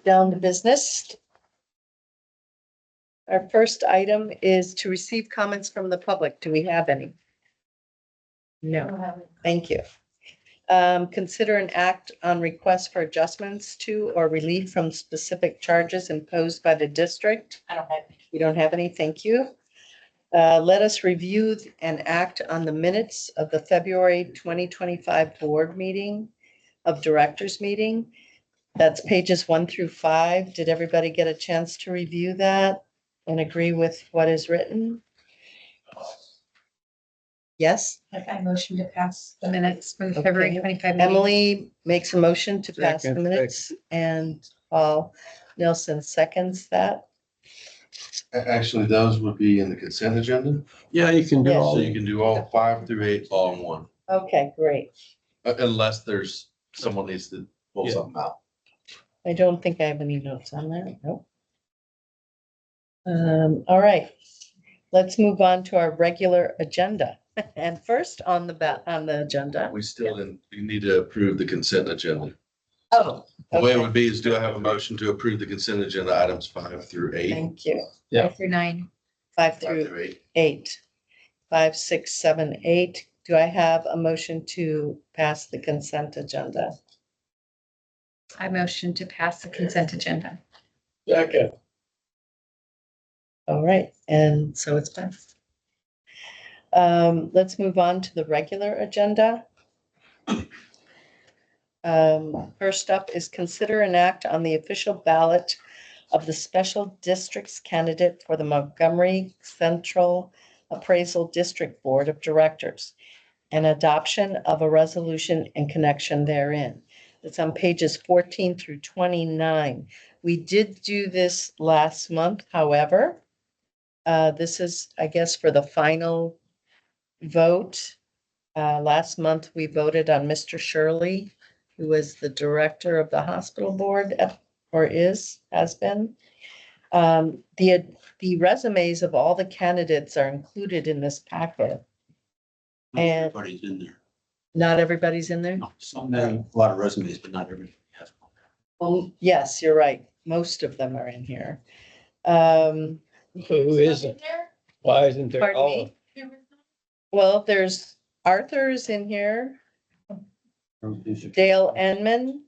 Down to business. Our first item is to receive comments from the public. Do we have any? No, thank you. Consider an act on request for adjustments to or relief from specific charges imposed by the district. I don't have. We don't have any, thank you. Let us review and act on the minutes of the February 2025 board meeting of directors meeting. That's pages 1 through 5. Did everybody get a chance to review that and agree with what is written? Yes? I motion to pass the minutes for the Okay. February 25 meeting. Emily makes a motion to pass the Second. minutes and Paul Nelson seconds that. Actually, those would be in the consent agenda, Yeah, you can do Yes. all. so you can do all 5 through 8 all in one, Okay, great. unless there's, someone needs to pull Yeah. something out. I don't think I have any notes on that. Nope. All right. Let's move on to our regular agenda. And first on the agenda. We still didn't, you need to approve the consent agenda. Oh, The way it okay. would be is, do I have a motion to approve the consent agenda items 5 through 8? Thank you. Yeah. 5 through 9. 5 5 through through 8. 8. 5, 6, 7, 8. Do I have a motion to pass the consent agenda? I motion to pass the consent agenda. Second. All right, and so it's passed. Let's move on to the regular agenda. First up is consider an act on the official ballot of the special districts candidate for the Montgomery Central Appraisal District Board of Directors and adoption of a resolution in connection therein. It's on pages 14 through 29. We did do this last month, however. This is, I guess, for the final vote. Last month, we voted on Mr. Shirley, who was the director of the hospital board, has been. The resumes of all the candidates are included in this packet. And- Everybody's in there. Not everybody's in there? No, some have a lot of resumes, but not everybody has one. Well, yes, you're right. Most of them are in here. Um, Who isn't? Why isn't there? Pardon all me? Well, there's Arthur's in here, Dale Enman,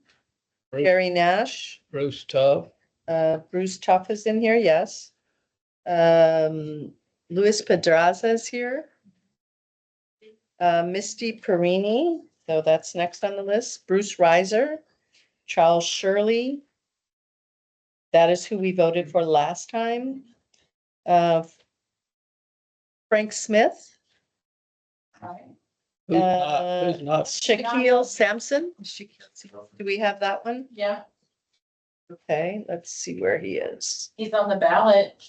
Bruce- Jerry Nash, Bruce Tubb? Bruce Tuff is in here, yes. Luis Pedraza is here. Misty Perini, so that's next on the list. Bruce Reiser, Charles Shirley. That is who we voted for last time. Frank Smith, Who's not? Shaquille Sampson. Do we have that one? Yeah, Okay, let's see where he is. he's on the ballot.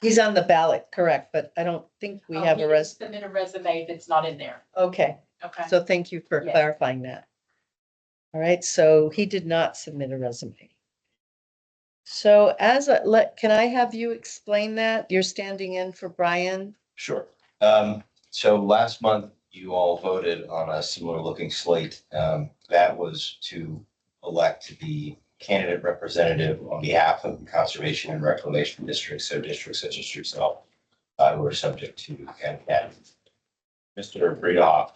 He's on the ballot, correct, but I don't think we Oh, have he a didn't res, Submit a resume that's not in there. okay, Okay. so thank you for Yeah. clarifying that. All right, so he did not submit a resume. So can I have you explain that? You're standing in for Brian? Sure. So last month, you all voted on a similar looking slate. That was to elect the candidate representative on behalf of the Conservation and Reclamation District, so districts such as yourself, who are subject to NCAT. Mr. Breedoff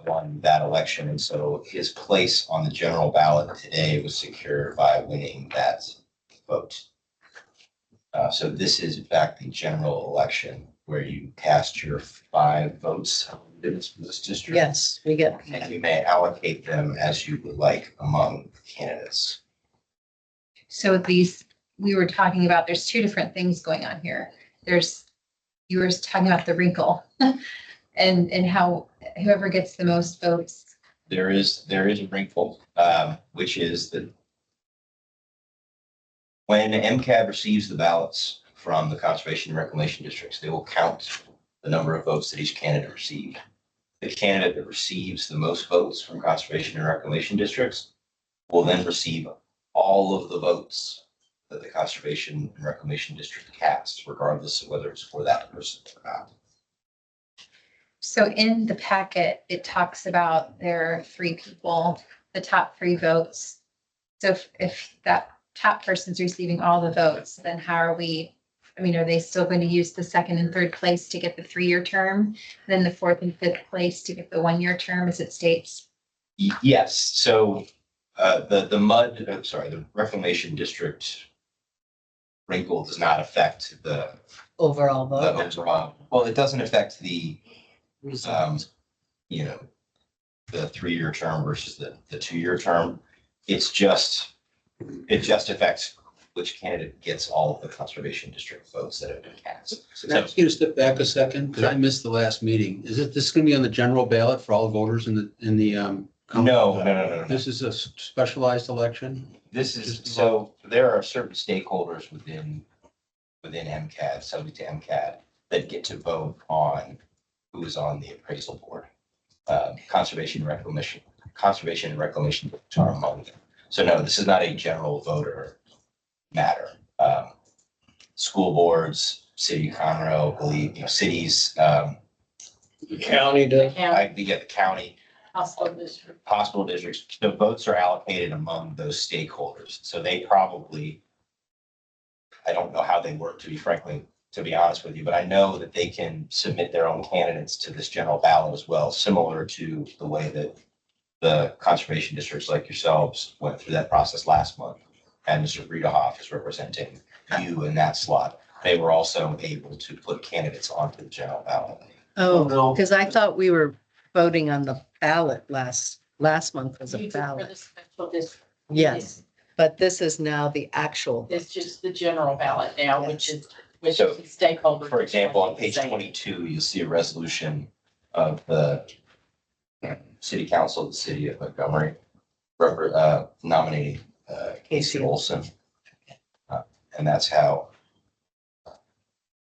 won that election, and so his place on the general ballot today was secured by winning that vote. So this is in fact the general election where you cast your 5 votes in this district. Yes, we get, And you may allocate them as you would like among candidates. So we were talking about, there's 2 different things going on here. You were talking about the wrinkle and how whoever gets the most votes. There is a wrinkle, which is that when MCAB receives the ballots from the Conservation and Reclamation Districts, they will count the number of votes that each candidate received. The candidate that receives the most votes from Conservation and Reclamation Districts will then receive all of the votes that the Conservation and Reclamation District casts, regardless of whether it's for that person or not. So in the packet, it talks about there are 3 people, the top 3 votes. So if that top person's receiving all the votes, then how are we? I mean, are they still going to use the second and third place to get the 3-year term? Then the fourth and fifth place to get the 1-year term as it states? Yes, so the the Reclamation District wrinkle does not affect the Overall vote. overall, well, it doesn't affect the, Results. you know, the 3-year term versus the 2-year term. It just affects which candidate gets all of the Conservation District votes that have been cast. Can I ask you to step back a second? Because I missed the last meeting. This going to be on the general ballot for all voters in the No. This is a specialized election? This is, so there are certain stakeholders within MCAD, subject to MCAD, that get to vote on who is on the appraisal board. Conservation and reclamation are among them. So no, this is not a general voter matter. School boards, City of Conroe, I believe, cities, The county does. we get the county, Hospital district. hospital districts, the votes are allocated among those stakeholders. So they probably, I don't know how they work, to be honest with you, but I know that they can submit their own candidates to this general ballot as well, similar to the way that the conservation districts like yourselves went through that process last month. And Mr. Bredehoff is representing you in that slot. They were also able to put candidates onto the general ballot. Oh, no. because I thought we were voting on the ballot last month was a You do for ballot. the special district. Yes, but this is now the actual. It's just the general ballot now, which is So, the stakeholder. For example, on page 22, you'll see a resolution of the city council of the city of Montgomery nominating Casey Olson. And that's how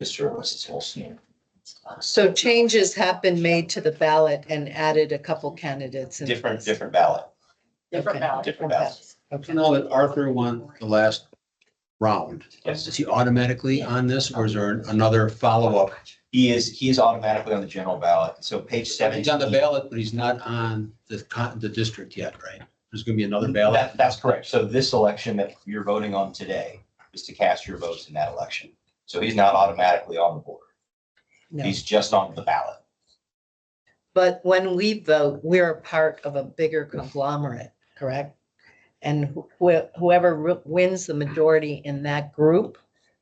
Mr. and Mrs. Olson. So changes have been made to the ballot and added a couple candidates. in Different this. ballot. Different Okay. ballot. Different ballots. Okay. You know that Arthur won the last round. Yes. Is he automatically on this or is there another follow-up? He is automatically on the general ballot. So page 17. He's on the ballot, but he's not on the district yet, right? There's going to be another ballot. That's correct. So this election that you're voting on today is to cast your votes in that election. So he's not automatically on the board. No. He's just on the ballot. But when we vote, we're a part of a bigger conglomerate, correct? And whoever wins the majority in that group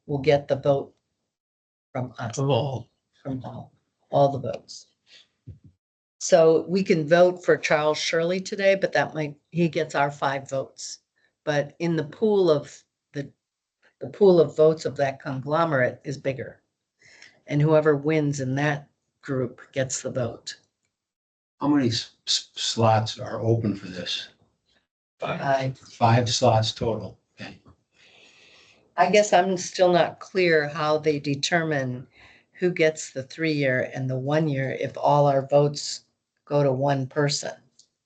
will get the vote from us, Of all. from all the votes. So we can vote for Charles Shirley today, but he gets our 5 votes. But in the pool of the pool of votes of that conglomerate is bigger. And whoever wins in that group gets the vote. How many slots are open for this? 5. 5 slots total. Okay. I guess I'm still not clear how they determine who gets the 3-year and the 1-year if all our votes go to one person.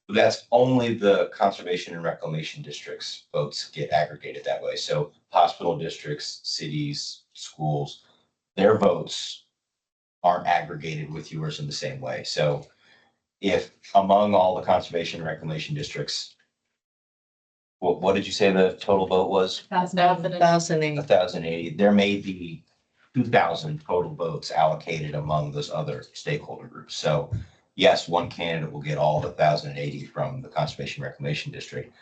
That's only the conservation and reclamation districts votes get aggregated that way. So hospital districts, cities, schools, their votes aren't aggregated with yours in the same way. So if among all the conservation and reclamation districts, what did you say the total vote was? 1,008. 1,080. There may be 2,000 total votes allocated among those other stakeholder groups. So yes, one candidate will get all the 1,080 from the Conservation Reclamation District,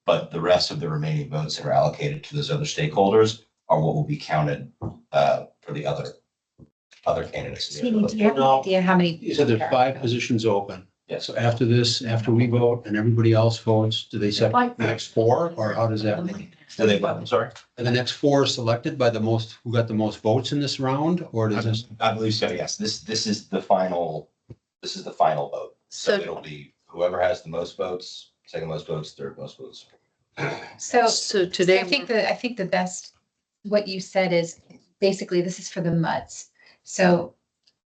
but the rest of the remaining votes that are allocated to those other stakeholders are what will be counted for the other candidates. Sweeney, do you have an idea how many? You said there's 5 positions open. Yes. So after this, after we vote and everybody else votes, do they set the next 4 or how does that work? Do they, I'm sorry? Are the next 4 selected by who got the most votes in this round or does this? I believe so, yes. This is the final vote. So So, it'll be whoever has the most votes, second most votes, third most votes. So so today, I think the best, what you said is basically this is for the MUDs. So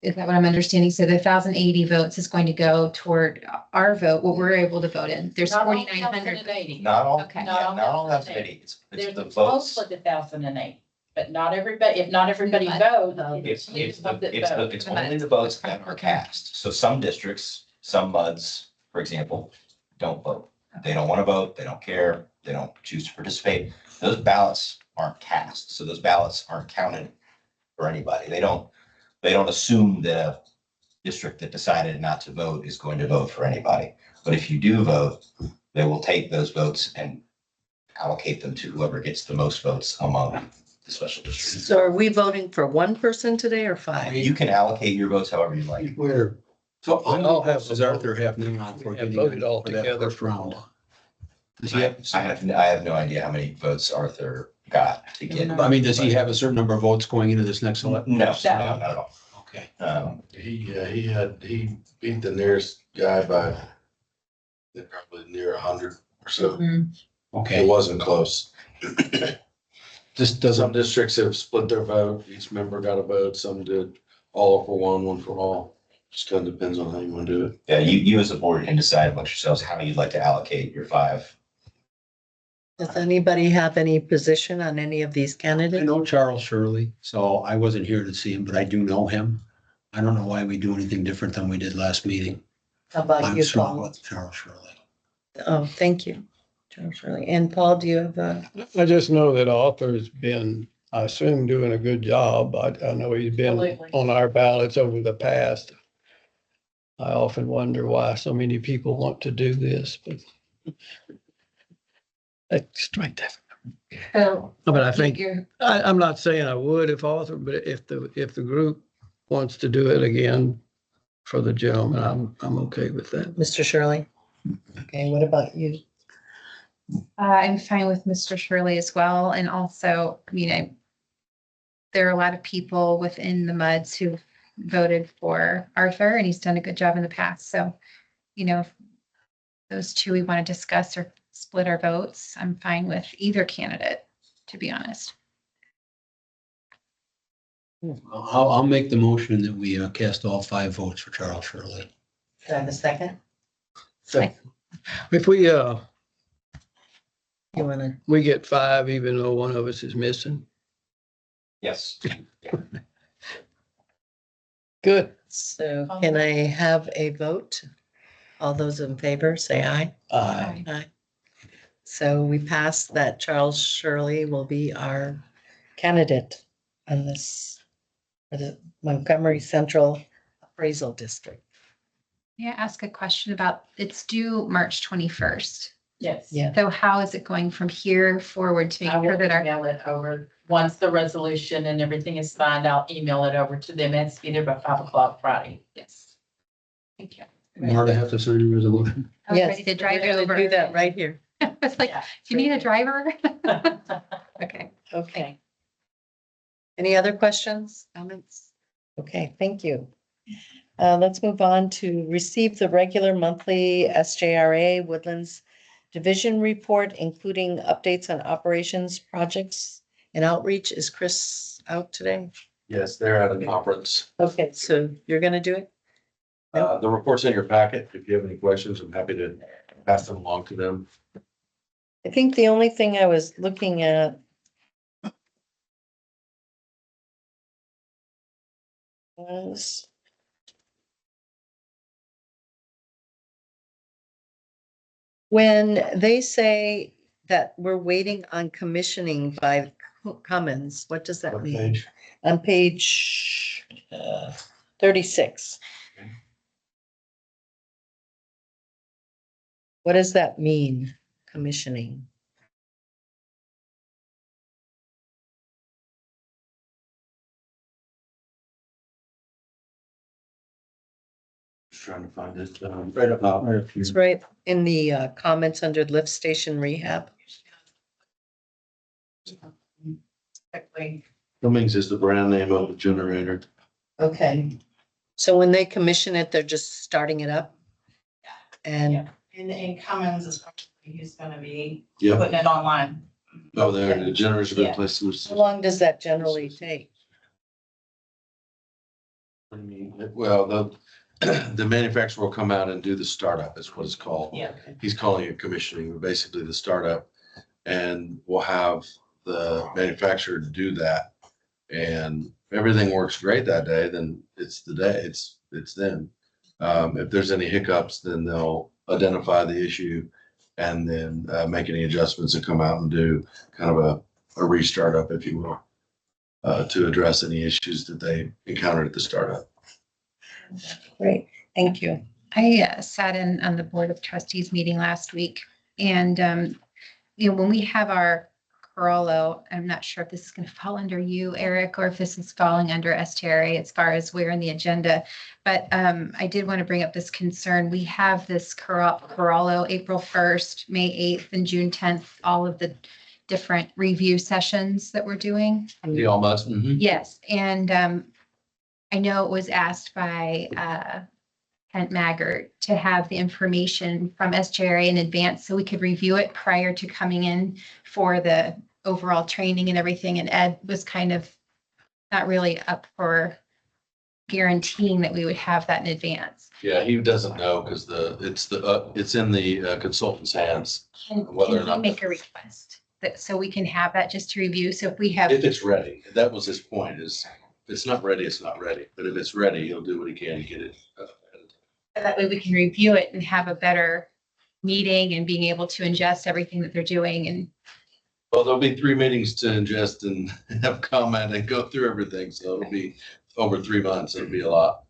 is that what I'm understanding? So the 1,080 votes is going to go toward our vote, what we're able to vote in. There's Not all 4,900. 1,080. Not all, Okay. yeah, Not all not all 1,080. It's There's the a votes. total of 1,008, but not everybody, if not everybody But- votes. It's only the ones that vote. it's only the votes that are Okay. cast. So some districts, some MUDs, for example, don't vote. They don't want to vote, they don't care, they don't choose to participate. Those ballots aren't cast, so those ballots aren't counted for anybody. They don't assume that a district that decided not to vote is going to vote for anybody. But if you do vote, they will take those votes and allocate them to whoever gets the most votes among the special districts. So are we voting for one person today or five? You can allocate your votes however you like. Where, so We all have does Arthur have now for We have getting voted all for that together. first round? Does he I have, have no idea how many votes Arthur got to get. I mean, does he have a certain number of votes going into this next election? No, not at all. Okay. He beat the nearest guy by probably near 100 or so. It Okay, wasn't close. this Some doesn't, districts have split their vote. Each member got a vote. Some did all for one for all. Just kind of depends on how you want to do it. Yeah, you as a board can decide amongst yourselves how you'd like to allocate your 5. Does anybody have any position on any of these I candidates? know Charles Shirley, so I wasn't here to see him, but I do know him. I don't know why we do anything different than we did last meeting. How about I'm you, strong Paul? with Charles Shirley. Oh, thank you, Charles Shirley. And Paul, do you have a? I just know that Arthur's been, I assume, doing a good job. I know he's been Absolutely. on our ballots over the past. I often wonder why so many people want to do this, but strike that. So But I think, you're, I'm not saying I would if Arthur, but if the group wants to do it again for the gentleman, I'm okay with that. Mr. Shirley? Okay, what about you? I'm fine with Mr. Shirley as well. And also, I mean, there are a lot of people within the MUDs who voted for Arthur and he's done a good job in the past. So, if those two we want to discuss or split our votes, I'm fine with either candidate, to be honest. I'll make the motion that we cast all 5 votes for Charles Shirley. Do I have a second? If we, You wanna, we get 5, even though one of us is missing, Yes. good. so can I have a vote? All those in favor, say aye. Aye. So we passed that Charles Shirley will be our candidate on this, for the Montgomery Central Appraisal District. May I ask a question about, it's due March 21st. Yes. Yeah. So how is it going from here forward to I make sure will that our, email it over. Once the resolution and everything is signed, I'll email it over to them. It has to be there by 5 o'clock Friday. yes. Thank you. Marta have to sign a resolution. I was Yes, ready to we're drive it gonna over. do that right here. I was like, Yeah. do you need a driver? Okay. Okay. Any other questions, comments? Okay, thank you. Let's move on to receive the regular monthly SJRA Woodlands Division Report, including updates on operations, projects, and outreach. Is Chris out today? Yes, they're at a conference. Okay, so you're gonna do it? The report's in your packet. If you have any questions, I'm happy to pass them along to them. I think the only thing I was looking at was when they say that we're waiting on commissioning by Cummins, what does that What mean? page? On page 36. What does that mean, commissioning? Just trying to find it. Right up, right up here. It's right in the comments under lift station rehab. Cummings is the brand name of the generator. Okay, so when they commission it, they're just starting it up? And, And Cummins is probably who's gonna be Yep. putting it online. Oh, there, the generators have been Yeah. placed. how long does that generally take? Well, the manufacturer will come out and do the startup, is what it's called. Yeah. He's calling it commissioning, but basically the startup. And we'll have the manufacturer do that. And if everything works great that day, then it's the day, it's them. If there's any hiccups, then they'll identify the issue and then make any adjustments and come out and do kind of a restart up, if you will, to address any issues that they encountered at the startup. Great, thank you. I sat in on the Board of Trustees meeting last week, and when we have our Corallo, I'm not sure if this is going to fall under you, Eric, or if this is falling under STRA as far as where in the agenda. But I did want to bring up this concern. We have this Corallo April 1st, May 8th, and June 10th, all of the different review sessions that we're doing. The almost. Yes, and I know it was asked by Kent Maggart to have the information from SJRA in advance so we could review it prior to coming in for the overall training and everything. And Ed was kind of not really up for guaranteeing that we would have that in advance. Yeah, he doesn't know because it's in the consultant's hands. Whether or Can not- he make a request that, so we can have that just to review? So if we have, If it's ready, that was his point is, if it's not ready, it's not ready. But if it's ready, he'll do what he can to get it. that way we can review it and have a better meeting and being able to ingest everything that they're doing. And Well, there'll be 3 meetings to ingest and have comment and go through everything. So it'll be over 3 months. It'll be a lot.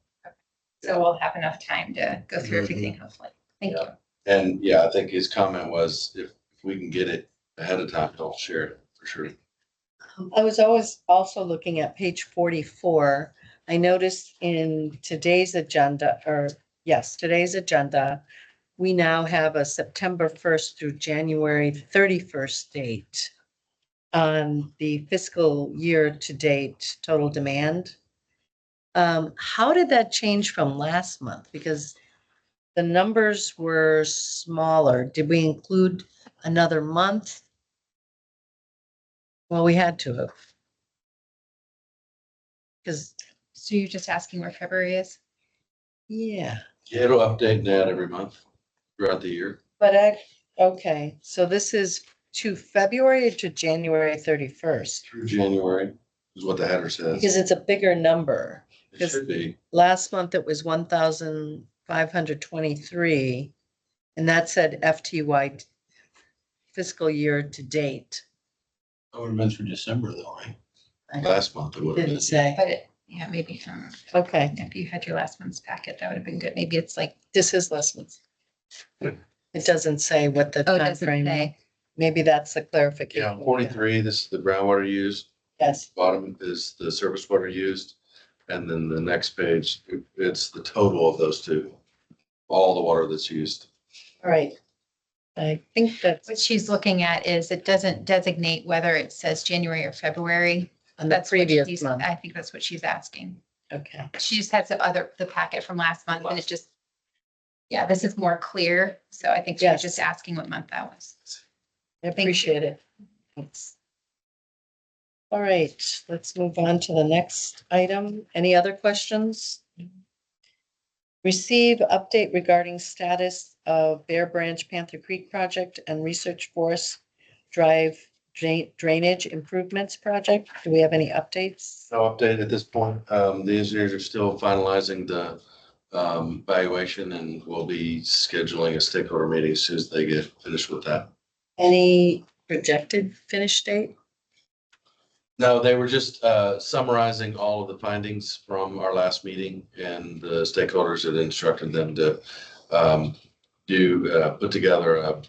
so we'll have enough time to go through Mhm. everything, hopefully. Thank you. And yeah, I think his comment was if we can get it ahead of time, he'll share it for sure. I was always also looking at page 44. I noticed in today's agenda, today's agenda, we now have a September 1st through January 31st date on the fiscal year to date total demand. How did that change from last month? Because the numbers were smaller. Did we include another month? Well, we had to have. Because, So you're just asking where February is? yeah. Yeah, it'll update that every month throughout the year. But okay, so this is to February or to January 31st? Through January is what the header says. Because it's a bigger number. It should be. Last month it was 1,523, and that said FTY fiscal year to date. I would have been through December though, right? Last month it would have Didn't been. say. But maybe Okay, if you had your last month's packet, that would have been good. Maybe it's like, this is last month. It doesn't say what the oh, it time doesn't frame. say. Maybe that's the Yeah, clarification. 43, this is the groundwater used. Yes, Bottom is the surface water used. And then the next page, it's the total of those two. All the water that's used. all right. I think that's What she's looking at is it doesn't designate whether it says January or February. on the That's what previous she's, month. I think that's what she's asking. Okay, She just had the packet from last month and it's just, yeah, this is more clear. So I think she Yes. was just asking what month that was. I you. appreciate it. Thanks. All right, let's move on to the next item. Any other questions? Receive update regarding status of Bear Branch Panther Creek project and Research Forest Drive drainage improvements project. Do we have any updates? No update at this point. The engineers are still finalizing the valuation and we'll be scheduling a stakeholder meeting as soon as they get finished with that. Any projected finish date? No, they were just summarizing all of the findings from our last meeting and the stakeholders had instructed them to put together a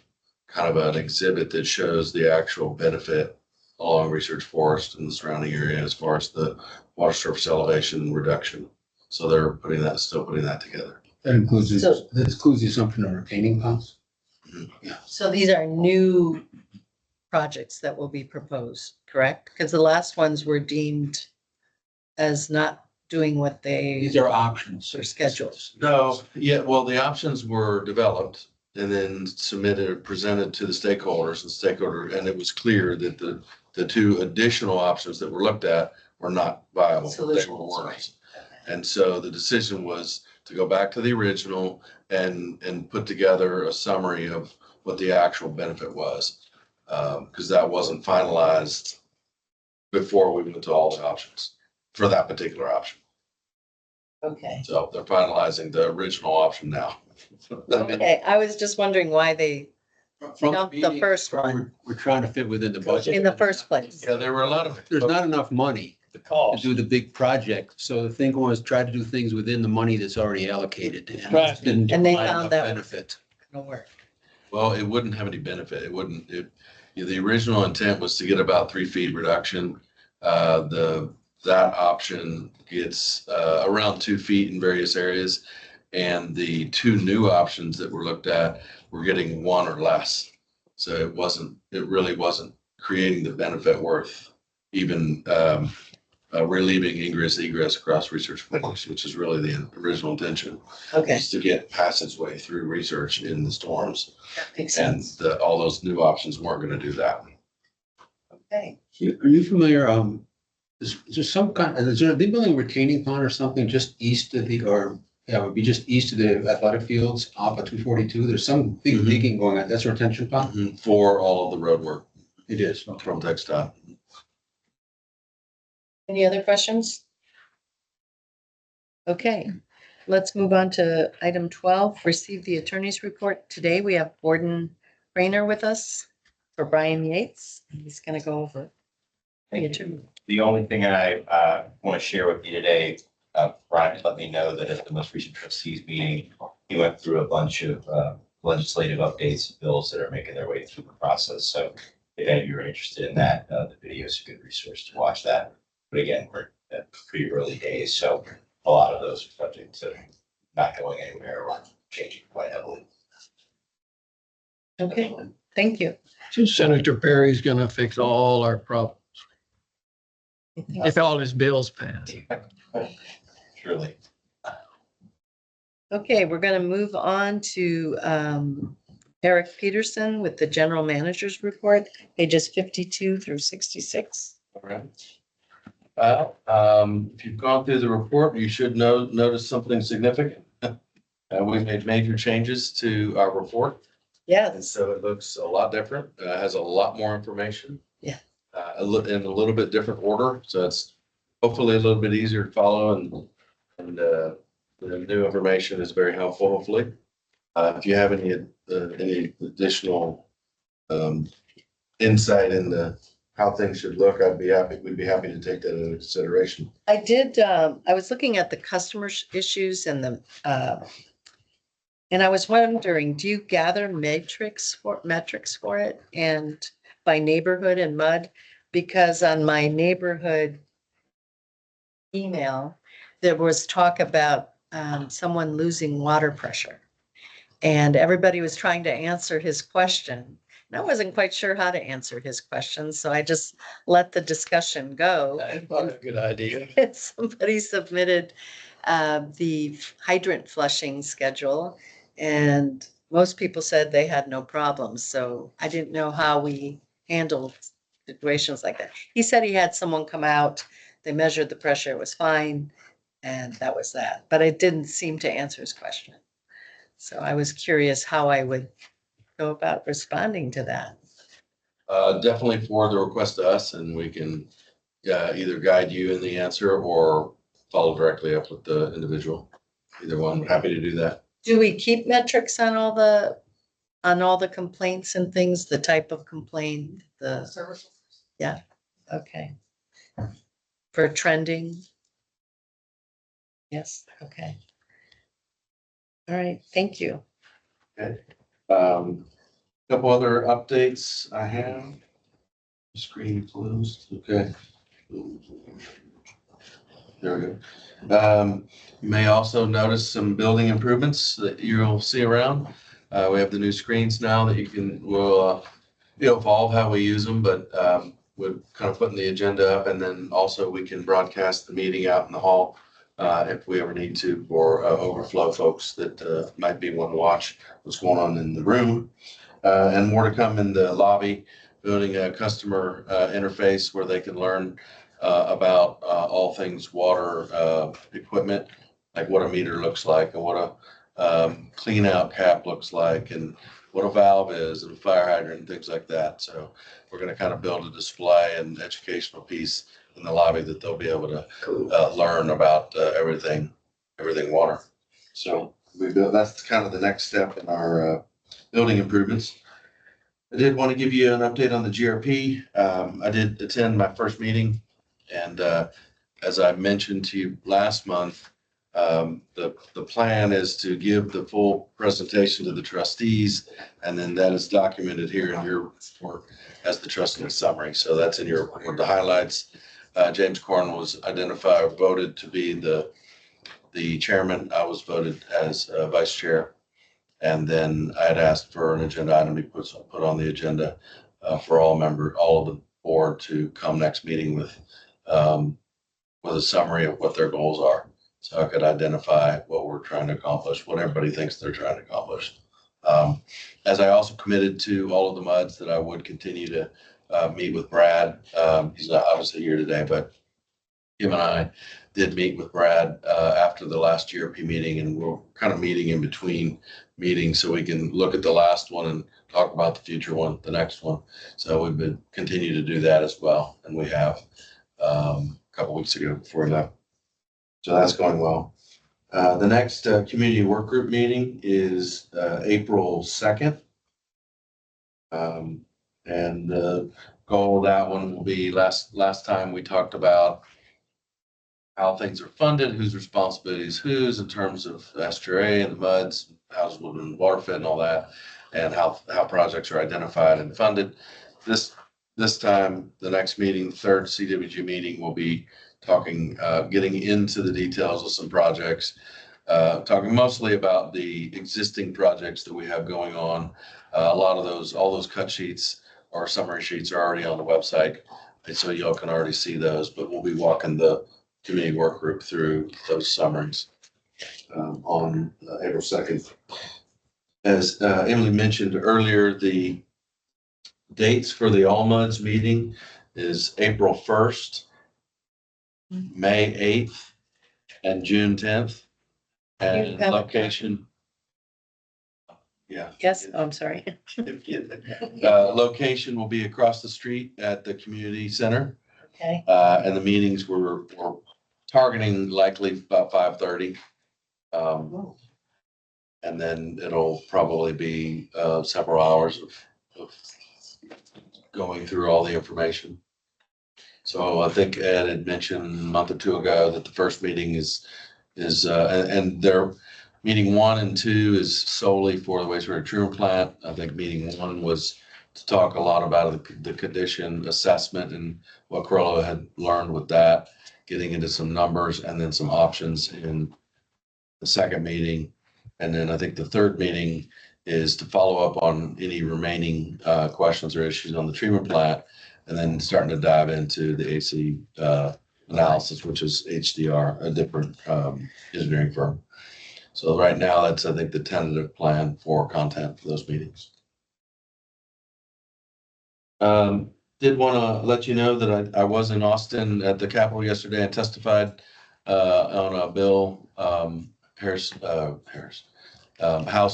kind of an exhibit that shows the actual benefit along Research Forest and the surrounding area as far as the water surface elevation reduction. So they're still putting that together. That includes, So- that includes the assumption of retaining ponds. So these are new projects that will be proposed, correct? Because the last ones were deemed as not doing what they These are options. were scheduled. No, yeah, well, the options were developed and then submitted or presented to the stakeholders and it was clear that the two additional options that were looked at were not viable. They were Solutions, worse. right. And so the decision was to go back to the original and put together a summary of what the actual benefit was. Because that wasn't finalized before we went to all the options for that particular option. Okay. So they're finalizing the original option now. Okay, I was just wondering why they From No, the meeting, first one. We're trying to fit within the budget. In the first place. Yeah, there were a lot of. There's not enough money The to cost. do the big project. So the thing was try to do things within the money that's already allocated. And Right. it didn't And they provide found enough that- benefit. It'll work. Well, it wouldn't have any benefit. It wouldn't, the original intent was to get about 3 feet reduction. That option gets, around 2 feet in various areas. And the two new options that were looked at were getting 1 or less. So it really wasn't creating the benefit worth even, relieving ingress egress across research points, which is really the original intention. Okay, Is to get passageway through research in the storms. that makes And sense. all those new options weren't gonna do that. Okay. Are you familiar, is there some kind, is there, they building a retaining pond or something just east of it would be just east of the athletic fields off of 242? There's some big Mhm. digging going on. That's a retention pond? For all of the road work It is. from TxDOT. Any other questions? Okay, let's move on to item 12, receive the attorney's report. Today we have Gordon Rayner with us for Brian Yates. He's gonna go over. the attorney. The only thing I want to share with you today, Brian let me know that at the most recent trustees meeting, he went through a bunch of legislative updates, and bills that are making their way through the process. So if any of you are interested in that, the video is a good resource to watch that. But again, we're at pretty early days, so a lot of those are subject to not going anywhere or changing quite heavily. Okay, thank you. So Senator Perry's gonna fix all our problems if all his bills pass. Surely. Okay, we're gonna move on to Eric Peterson with the general manager's report, pages 52 through 66. All right. Well, if you've gone through the report, you should notice something significant. We made major changes to our report, and Yes, so it looks a lot different. Has a lot more information. Yeah. In a little bit different order, so it's hopefully a little bit easier to follow and the new information is very helpful, hopefully. If you have any additional insight into how things should look, we'd be happy to take that into consideration. I did, I was looking at the customer issues and and I was wondering, do you gather metrics for it and by neighborhood and MUD? Because on my neighborhood email, there was talk about someone losing water pressure. And everybody was trying to answer his question. And I wasn't quite sure how to answer his question, so I just let the discussion go. That's probably a good idea. And somebody submitted the hydrant flushing schedule, and most people said they had no problems. So I didn't know how we handled situations like that. He said he had someone come out, they measured the pressure, it was fine, and that was that. But it didn't seem to answer his question. So I was curious how I would go about responding to that. Definitely forward the request to us and we can either guide you in the answer or follow directly up with the individual. Either one, we're happy to do that. Do we keep metrics on all the complaints and things, the type of complaint, okay. For trending? Yes, okay. All right, thank you. Couple other updates I have. Screen closed, okay. There we go. You may also notice some building improvements that you'll see around. We have the new screens now that we'll evolve how we use them, but we're kind of putting the agenda up and then also we can broadcast the meeting out in the hall if we ever need to for overflow folks that might be wanting to watch what's going on in the room. And more to come in the lobby, building a customer interface where they can learn about all things water equipment, like what a meter looks like and what a clean out cap looks like and what a valve is and a fire hydrant and things like that. So we're going to kind of build a display and educational piece in the lobby that they'll be able to learn about everything water. So that's kind of the next step in our building improvements. I did want to give you an update on the GRP. I did attend my first meeting, and as I mentioned to you last month, the plan is to give the full presentation to the trustees, and then that is documented here in your report as the trustee summary. So that's in your report, the highlights. James Corn was identified, voted to be the chairman. I was voted as vice chair. And then I had asked for an agenda item to be put on the agenda for all of the board to come next meeting with a summary of what their goals are. So I could identify what we're trying to accomplish, what everybody thinks they're trying to accomplish. As I also committed to all of the MUDs that I would continue to meet with Brad. He's not obviously here today, but him and I did meet with Brad after the last GRP meeting, and we're kind of meeting in between meetings so we can look at the last one and talk about the future one, the next one. So we've been continue to do that as well, and we have a couple weeks ago before that. So that's going well. The next community work group meeting is April 2nd. And the goal of that one will be last time we talked about how things are funded, whose responsibilities whose in terms of SGRA and the MUDs, houses, woodland, waterfed and all that, and how projects are identified and funded. This time, the next meeting, the third CWG meeting, will be talking, getting into the details of some projects, talking mostly about the existing projects that we have going on. A lot of those, all those cut sheets or summary sheets are already on the website, and so y'all can already see those, but we'll be walking the community work group through those summaries on April 2nd. As Emily mentioned earlier, the dates for the All MUDs meeting is April 1st, May 8th, and June 10th. And You have- location. Yeah. Yes, oh, I'm sorry. Location will be across the street at the community center. Okay, And the meetings we're targeting likely about 5:30. And then it'll probably be several hours of going through all the information. So I think Ed had mentioned a month or two ago that the first meeting is and their meeting 1 and 2 is solely for the wastewater treatment plant. I think meeting 1 was to talk a lot about the condition assessment and what Corello had learned with that, getting into some numbers and then some options in the second meeting. And then I think the third meeting is to follow up on any remaining questions or issues on the treatment plant, and then starting to dive into the AC analysis, which is HDR, a different engineering firm. So right now, that's, I think, the tentative plan for content for those meetings. Did want to let you know that I was in Austin at the Capitol yesterday and testified on a bill, House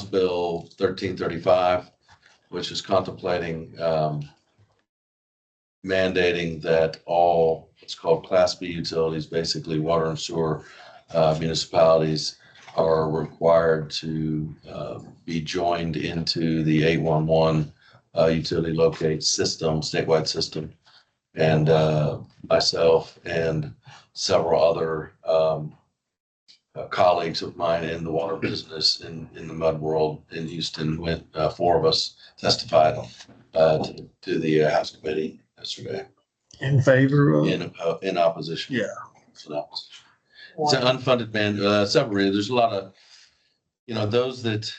Bill 1335, which is contemplating mandating that all what's called Class B utilities, basically water and sewer municipalities, are required to be joined into the 811 utility locate system, statewide system. And myself and several other colleagues of mine in the water business in the MUD world in Houston went, 4 of us testified to the House committee yesterday In favor of? in opposition. Yeah. It's an opposition. It's an unfunded several reasons. There's a lot of, those that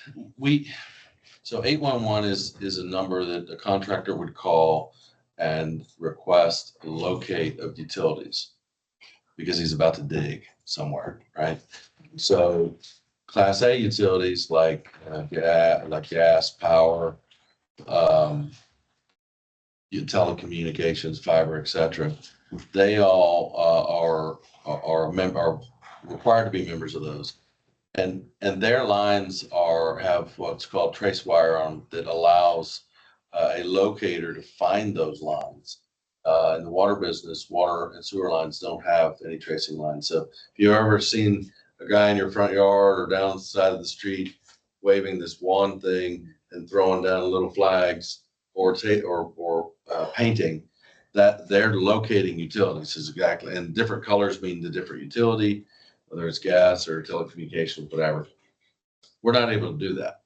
so 811 is a number that a contractor would call and request a locate of utilities because he's about to dig somewhere, right? So Class A utilities like gas, power, telecommunications, fiber, etc. They all are required to be members of those, and their lines have what's called trace wire on that allows a locator to find those lines. In the water business, water and sewer lines don't have any tracing lines. So if you've ever seen a guy in your front yard or down the side of the street waving this one thing and throwing down little flags, or painting, that they're locating utilities is exactly, and different colors mean the different utility, whether it's gas or telecommunications, whatever. We're not able to do that.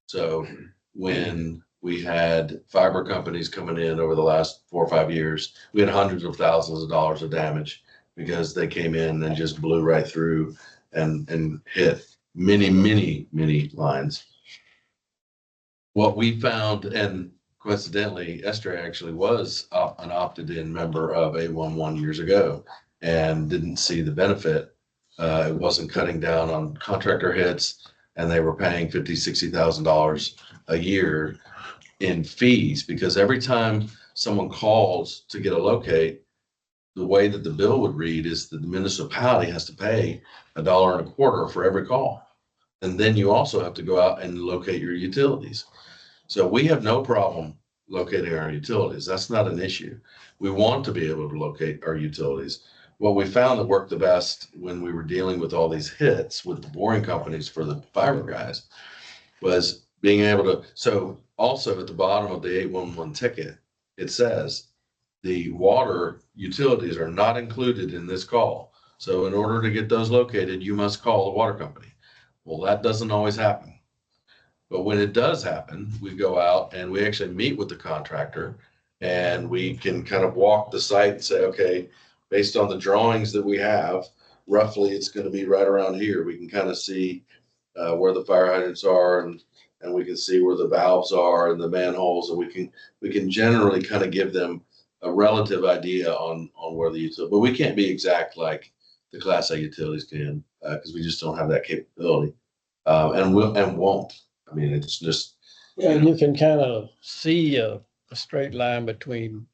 So when we had fiber companies coming in over the last 4 or 5 years, we had hundreds of thousands of dollars of damage because they came in and just blew right through and hit many lines. What we found, and coincidentally, Esther actually was an opted-in member of 811 years ago and didn't see the benefit. It wasn't cutting down on contractor hits, and they were paying $50,000-$60,000 a year in fees, because every time someone calls to get a locate, the way that the bill would read is that the municipality has to pay $1.25 for every call. And then you also have to go out and locate your utilities. So we have no problem locating our utilities. That's not an issue. We want to be able to locate our utilities. What we found that worked the best when we were dealing with all these hits with the boring companies for the fiber guys was being able to, so also at the bottom of the 811 ticket, it says the water utilities are not included in this call. So in order to get those located, you must call the water company. Well, that doesn't always happen. But when it does happen, we go out and we actually meet with the contractor, and we can kind of walk the site and say, okay, based on the drawings that we have, roughly it's going to be right around here. We can kind of see where the fire hydrants are, and we can see where the valves are and the manholes, and we can generally kind of give them a relative idea on where the utility, but we can't be exact like the Class A utilities can, because we just don't have that capability, and won't. I mean, it's just. Yeah, and you can kind of see a straight line between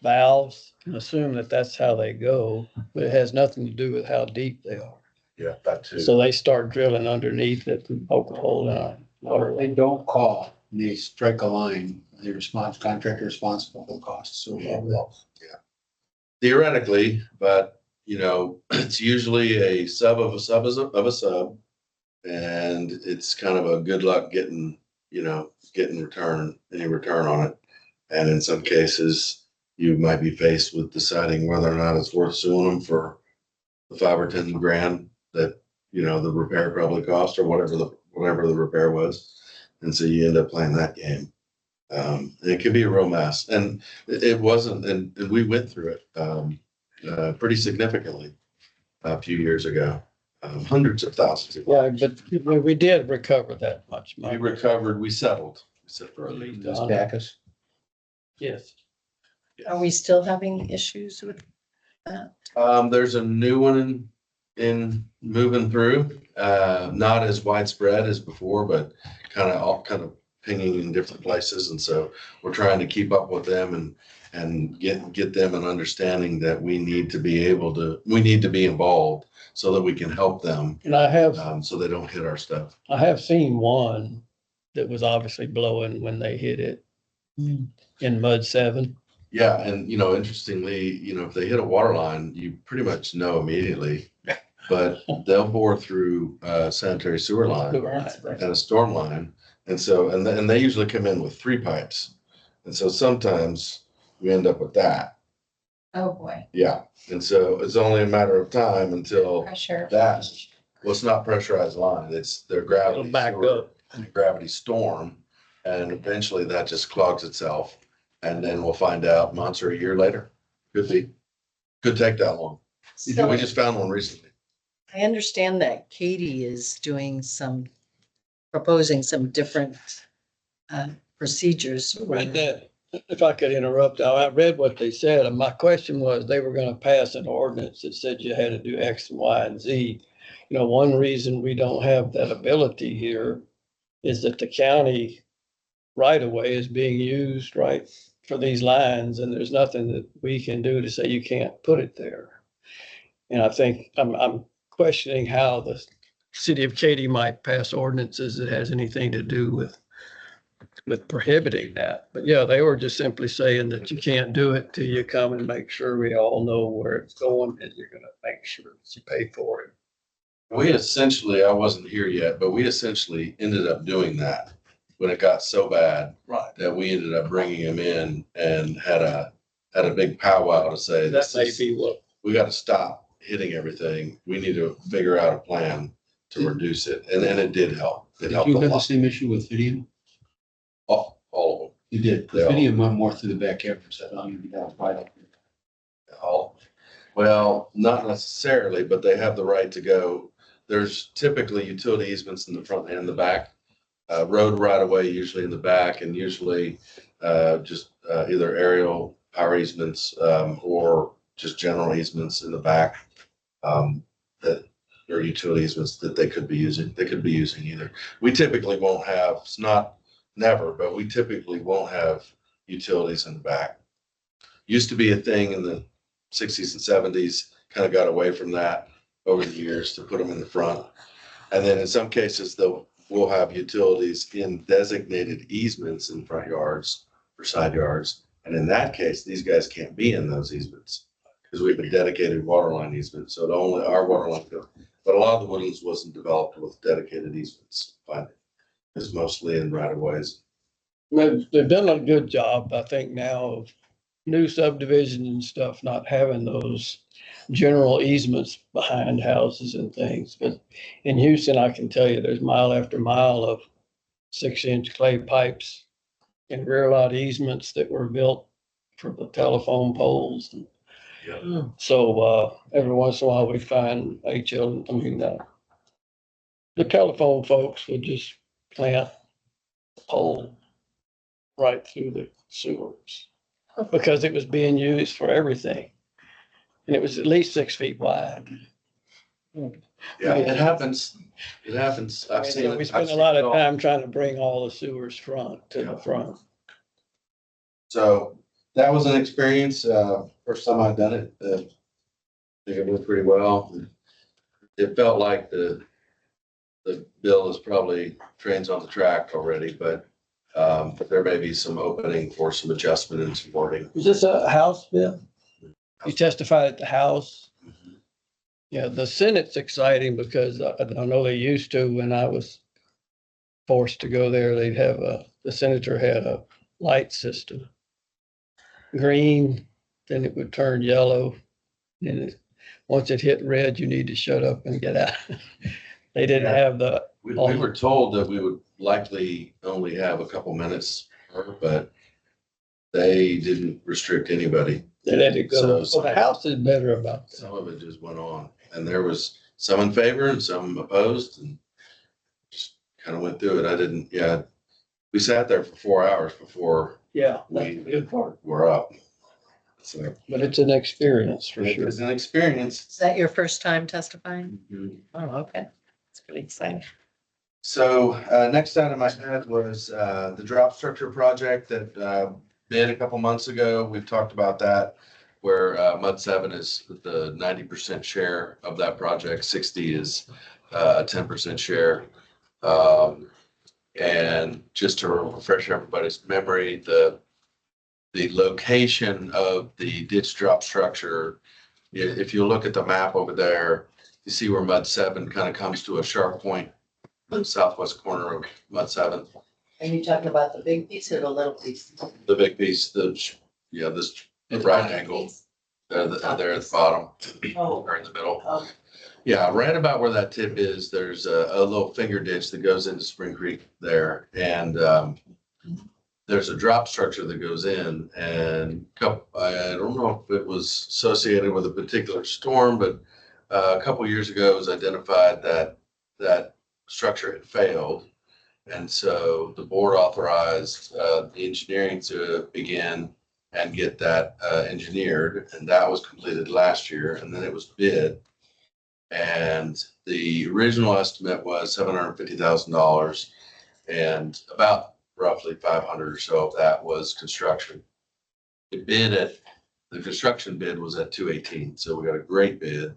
valves and assume that that's how they go, but it has nothing to do with how deep they are. Yeah, that too. So they start drilling underneath it and poke a hole in our water. They don't call, they strike a line, the contractor responsible for the costs. So Theoretically, but it's usually a sub of a sub of a sub, and it's kind of a good luck getting any return on it. And in some cases, you might be faced with deciding whether or not it's worth suing them for the $5 or $10 grand that the repair probably cost, or whatever the repair was. And so you end up playing that game. It could be a real mess, and it wasn't. And we went through it pretty significantly a few years ago. Hundreds of thousands of Yeah, dollars. but we did recover that much We money. recovered. We settled. For at least Just 100. Backus. Yes. Are we still having issues with that? There's a new one in moving through, not as widespread as before, but kind of pinging in different places. And so we're trying to keep up with them and get them an understanding that we need to be involved so that we can help them, And I have so they don't hit our stuff. I have seen one that was obviously blowing when they hit it in Mud 7. Yeah. And, interestingly, if they hit a water line, you pretty much know immediately, but they'll bore through a sanitary sewer line and a storm line. And so, and they usually come in with 3 pipes. And so sometimes we end up with that. Oh, boy. Yeah. And so it's only a matter of time until Pressure. well, it's not pressurized line. It's their gravity. It'll back sewer up. and a gravity storm. And eventually that just clogs itself. And then we'll find out months or a year later. Could take that long. So We just found one recently. I understand that Katie is proposing some different procedures. Read that. If I could interrupt, I read what they said, and my question was, they were gonna pass an ordinance that said you had to do X and Y and Z. One reason we don't have that ability here is that the county right of way is being used right for these lines, and there's nothing that we can do to say you can't put it there. And I think I'm questioning how the city of Katy might pass ordinances that has anything to do with prohibiting that. But yeah, they were just simply saying that you can't do it till you come and make sure we all know where it's going, and you're gonna make sure that you pay for it. I wasn't here yet, but we essentially ended up doing that when it got so bad Right. that we ended up bringing them in and had a big powwow to say, That this may is, be what, we got to stop hitting everything. We need to figure out a plan to reduce it. And then it did help. It Did helped you a have the lot. same issue with Fidium? All of You did. They all- Fidium went more through the back cameras. I don't even know why. them. All, well, not necessarily, but they have the right to go. There's typically utility easements in the front and the back. Road right away usually in the back, and usually just either aerial power easements or just general easements in the back that are utility easements that they could be using. They could be using either. We typically won't have, it's not never, but we typically won't have utilities in the back. Used to be a thing in the 60s and 70s, kind of got away from that over the years to put them in the front. And then in some cases, we'll have utilities in designated easements in front yards or side yards. And in that case, these guys can't be in those easements because we have a dedicated water line easement. So only our water line goes. But a lot of the Woodlands wasn't developed with dedicated easements. It's mostly in right of ways. they've done a good job, I think, now of new subdivisions and stuff, not having those general easements behind houses and things. But in Houston, I can tell you, there's mile after mile of 6-inch clay pipes and rear lot easements that were built for the telephone poles. Yeah. So, every once in a while we find the telephone folks would just plant a pole right through the sewers because it was being used for everything. And it was at least 6 feet wide. Yeah, it happens. It happens. I've seen it. We I've spent a seen lot it of all. time trying to bring all the sewers to the Yeah. front. So that was an experience. First time I'd done it. I think it went pretty well. It felt like the bill is probably trains on the track already, but there may be some opening for some adjustment and some wording. Was this a House bill? You testified at the House? Yeah, the Senate's exciting because I know they used to, when I was forced to go there, the senator had a light system. Green, then it would turn yellow. And once it hit red, you need to shut up and get out. They didn't have the, We were told that we would likely only have a couple minutes, but they didn't restrict anybody. they let it go. So- Well, the House is better about that. Some of it just went on, and there was some in favor and some opposed, and just kind of went through it. We sat there for 4 hours before Yeah, that's the good part. we're up. So But it's an experience for it sure. was an experience. Is that your first time testifying? Oh, okay. It's pretty exciting. So next item I had was the drop structure project that bid a couple months ago. We've talked about that, where Mud 7 is the 90% share of that project. 60 is a 10% share. And just to refresh everybody's memory, the location of the ditch drop structure, if you look at the map over there, you see where Mud 7 kind of comes to a sharp point in the southwest corner of Mud 7. Are you talking about the big piece or the little piece? The big piece, this right angle, there at the bottom Oh, or in the middle. oh, Yeah, right about where that tip is, there's a little finger ditch that goes into Spring Creek there. And there's a drop structure that goes in, and I don't know if it was associated with a particular storm, but a couple of years ago it was identified that that structure had failed. And so the board authorized the engineering to begin and get that engineered, and that was completed last year, and then it was bid. And the original estimate was $750,000, and about roughly 500 or so of that was construction. The construction bid was at 218, so we got a great bid.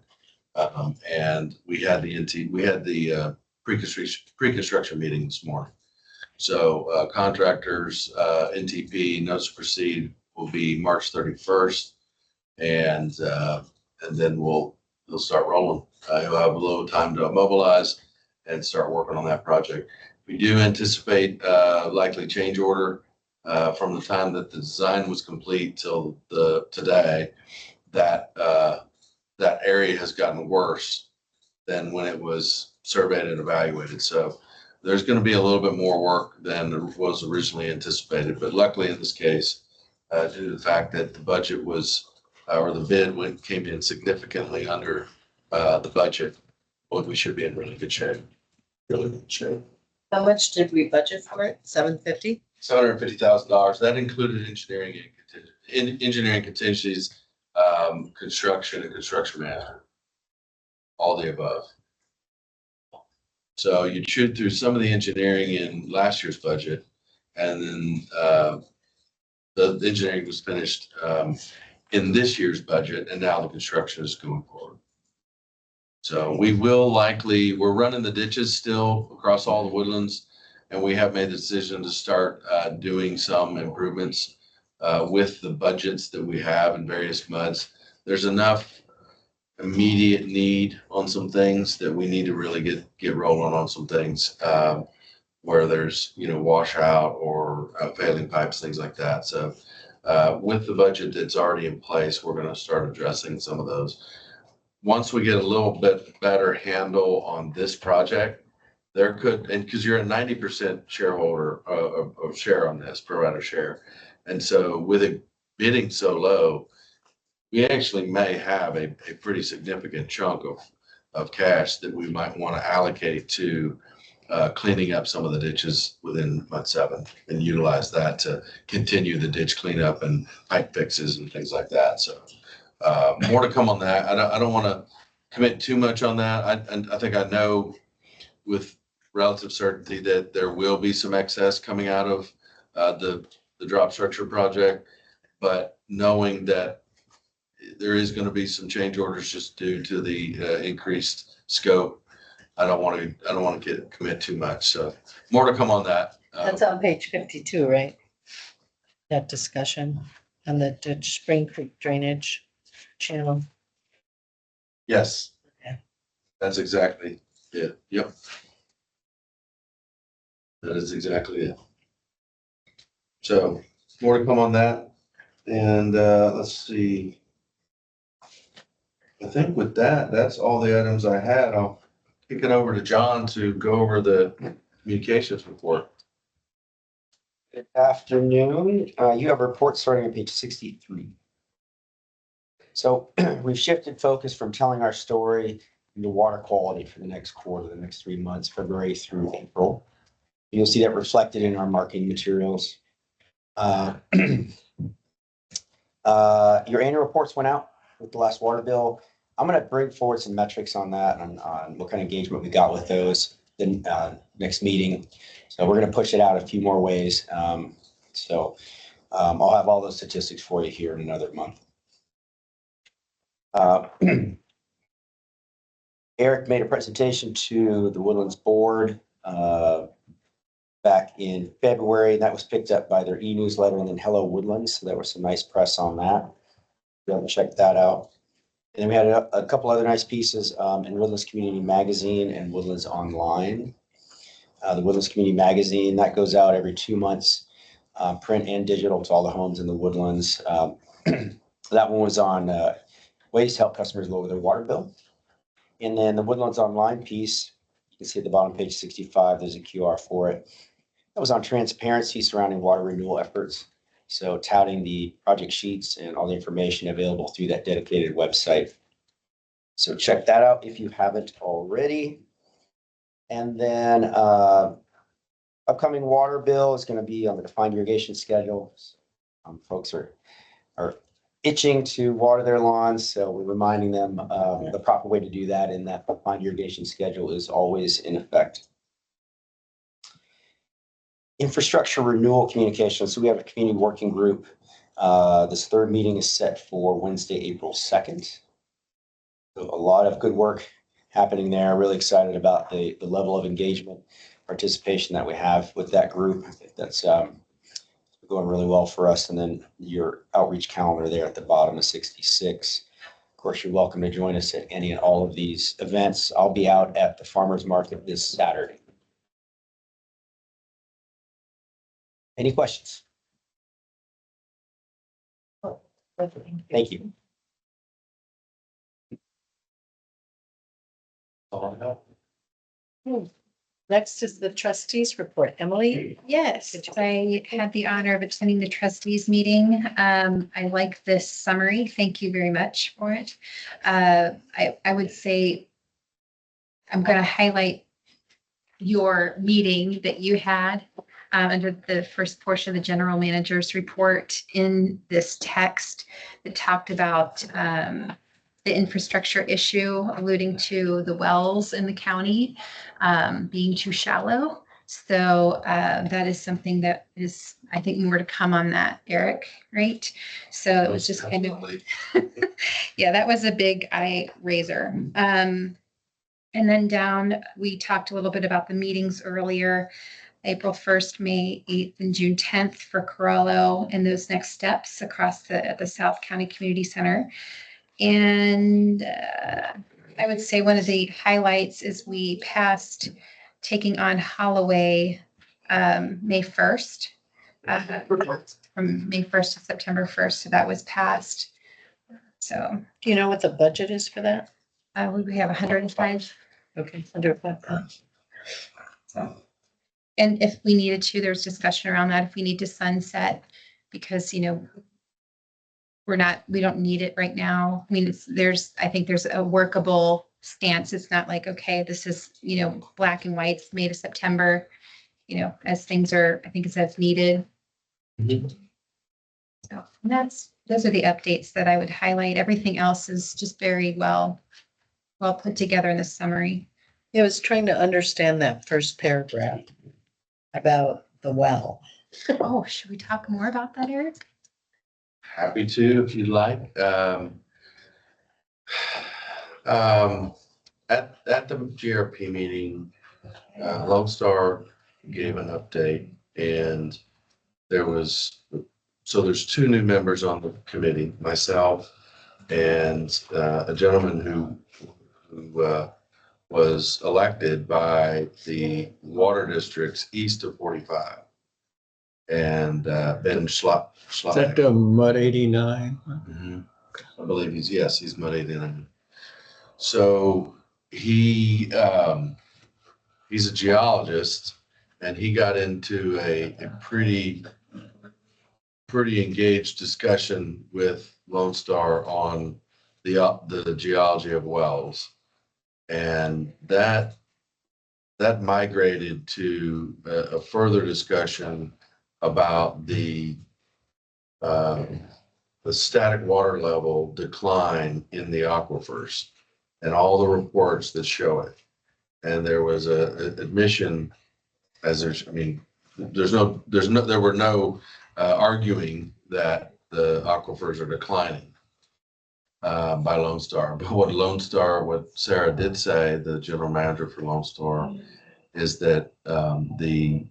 And we had the pre-construction meeting this morning. So contractors, NTP notice to proceed will be March 31st, and then they'll start rolling. You'll have a little time to mobilize and start working on that project. We do anticipate likely change order from the time that the design was complete till today. That that area has gotten worse than when it was surveyed and evaluated. So there's going to be a little bit more work than was originally anticipated. But luckily in this case, due to the fact that the budget was, or the bid came in significantly under the budget, well, we should be in really good shape. Really good shape. How much did we budget for it? $750? $750,000. That included engineering and engineering contingencies, construction and construction management, all the above. So you chewed through some of the engineering in last year's budget, and then the engineering was finished in this year's budget, and now the construction is going forward. So we will likely, we're running the ditches still across all the woodlands, and we have made the decision to start doing some improvements with the budgets that we have in various MUDs. There's enough immediate need on some things that we need to really get rolling on some things where there's, you know, washout or failing pipes, things like that. So with the budget that's already in place, we're going to start addressing some of those. Once we get a little bit better handle on this project, there could, and because you're a 90% shareholder of share on this, pro rata share. And so with it bidding so low, we actually may have a pretty significant chunk of cash that we might want to allocate to cleaning up some of the ditches within MUD 7 and utilize that to continue the ditch cleanup and pipe fixes and things like that. So more to come on that. I don't want to commit too much on that. I think I know with relative certainty that there will be some excess coming out of the drop structure project, but knowing that there is going to be some change orders just due to the increased scope, I don't want to commit too much. So more to come on that. That's on page 52, right? That discussion on the ditch Spring Creek drainage channel. Yes. Okay. That's exactly it. Yep. That is exactly it. So more to come on that. And let's see. I think with that, that's all the items I had. I'll kick it over to John to go over the communications report. Good afternoon. You have a report starting on page 63. So we've shifted focus from telling our story into water quality for the next quarter, the next 3 months, February through April. You'll see that reflected in our marketing materials. Your annual reports went out with the last water bill. I'm going to bring forward some metrics on that and on what kind of engagement we got with those the next meeting. So we're going to push it out a few more ways. I'll have all those statistics for you here in another month. Eric made a presentation to the Woodlands Board back in February. That was picked up by their e-newsletter and then Hello Woodlands. So there was some nice press on that. Be able to check that out. And then we had a couple other nice pieces in Woodlands Community Magazine and Woodlands Online. The Woodlands Community Magazine, that goes out every 2 months, print and digital to all the homes in the Woodlands. That one was on ways to help customers lower their water bill. And then the Woodlands Online piece, you can see at the bottom, page 65, there's a QR for it. That was on transparency surrounding water renewal efforts. So touting the project sheets and all the information available through that dedicated website. So check that out if you haven't already. And then upcoming water bill is going to be on the defined irrigation schedule. Folks are itching to water their lawns, so we're reminding them the proper way to do that, and that defined irrigation schedule is always in effect. Infrastructure renewal communication. So we have a community working group. This third meeting is set for Wednesday, April 2nd. So a lot of good work happening there. Really excited about the level of engagement, participation that we have with that group. I think that's going really well for us. And then your outreach calendar there at the bottom of 66. Of course, you're welcome to join us at any and all of these events. I'll be out at the farmers market this Saturday. Any questions? Thank you. Next is the trustees report. Emily? Yes, I had the honor of attending the trustees meeting. I like this summary. Thank you very much for it. I would say I'm going to highlight your meeting that you had under the first portion of the general manager's report in this text that talked about the infrastructure issue, alluding to the wells in the county being too shallow. So that is something that is, I think, more to come on that, Eric, right? So it was just kind of, yeah, that was a big eye raiser. And then down, we talked a little bit about the meetings earlier, April 1st, May 8th, and June 10th for Corallo and those next steps across at the South County Community Center. And I would say one of the highlights is we passed taking on Holloway May 1st, from May 1st to September 1st. So that was passed. So Do you know what the budget is for that? we have 105. Okay, under 5,000. So, and if we needed to, there's discussion around that, if we need to sunset, because, you know, we don't need it right now. I mean, I think there's a workable stance. It's not like, okay, this is, you know, black and white, May to September, you know, as things are, I think it's as needed. So those are the updates that I would highlight. Everything else is just very well put together in the summary. I was trying to understand that first paragraph about the well. Oh, should we talk more about that, Eric? Happy to, if you'd like. At the GRP meeting, Lone Star gave an update, and there's two new members on the committee, myself and a gentleman who was elected by the water districts east of 45. And Ben Schlapp. Is that the Mud 89? Mhm. I believe he's Mud 89. So he's a geologist, and he got into a pretty engaged discussion with Lone Star on the geology of wells. And that migrated to a further discussion about the static water level decline in the aquifers and all the reports that show it. And there was a admission, there were no arguing that the aquifers are declining by Lone Star. But what Sarah did say, the general manager for Lone Star, is that the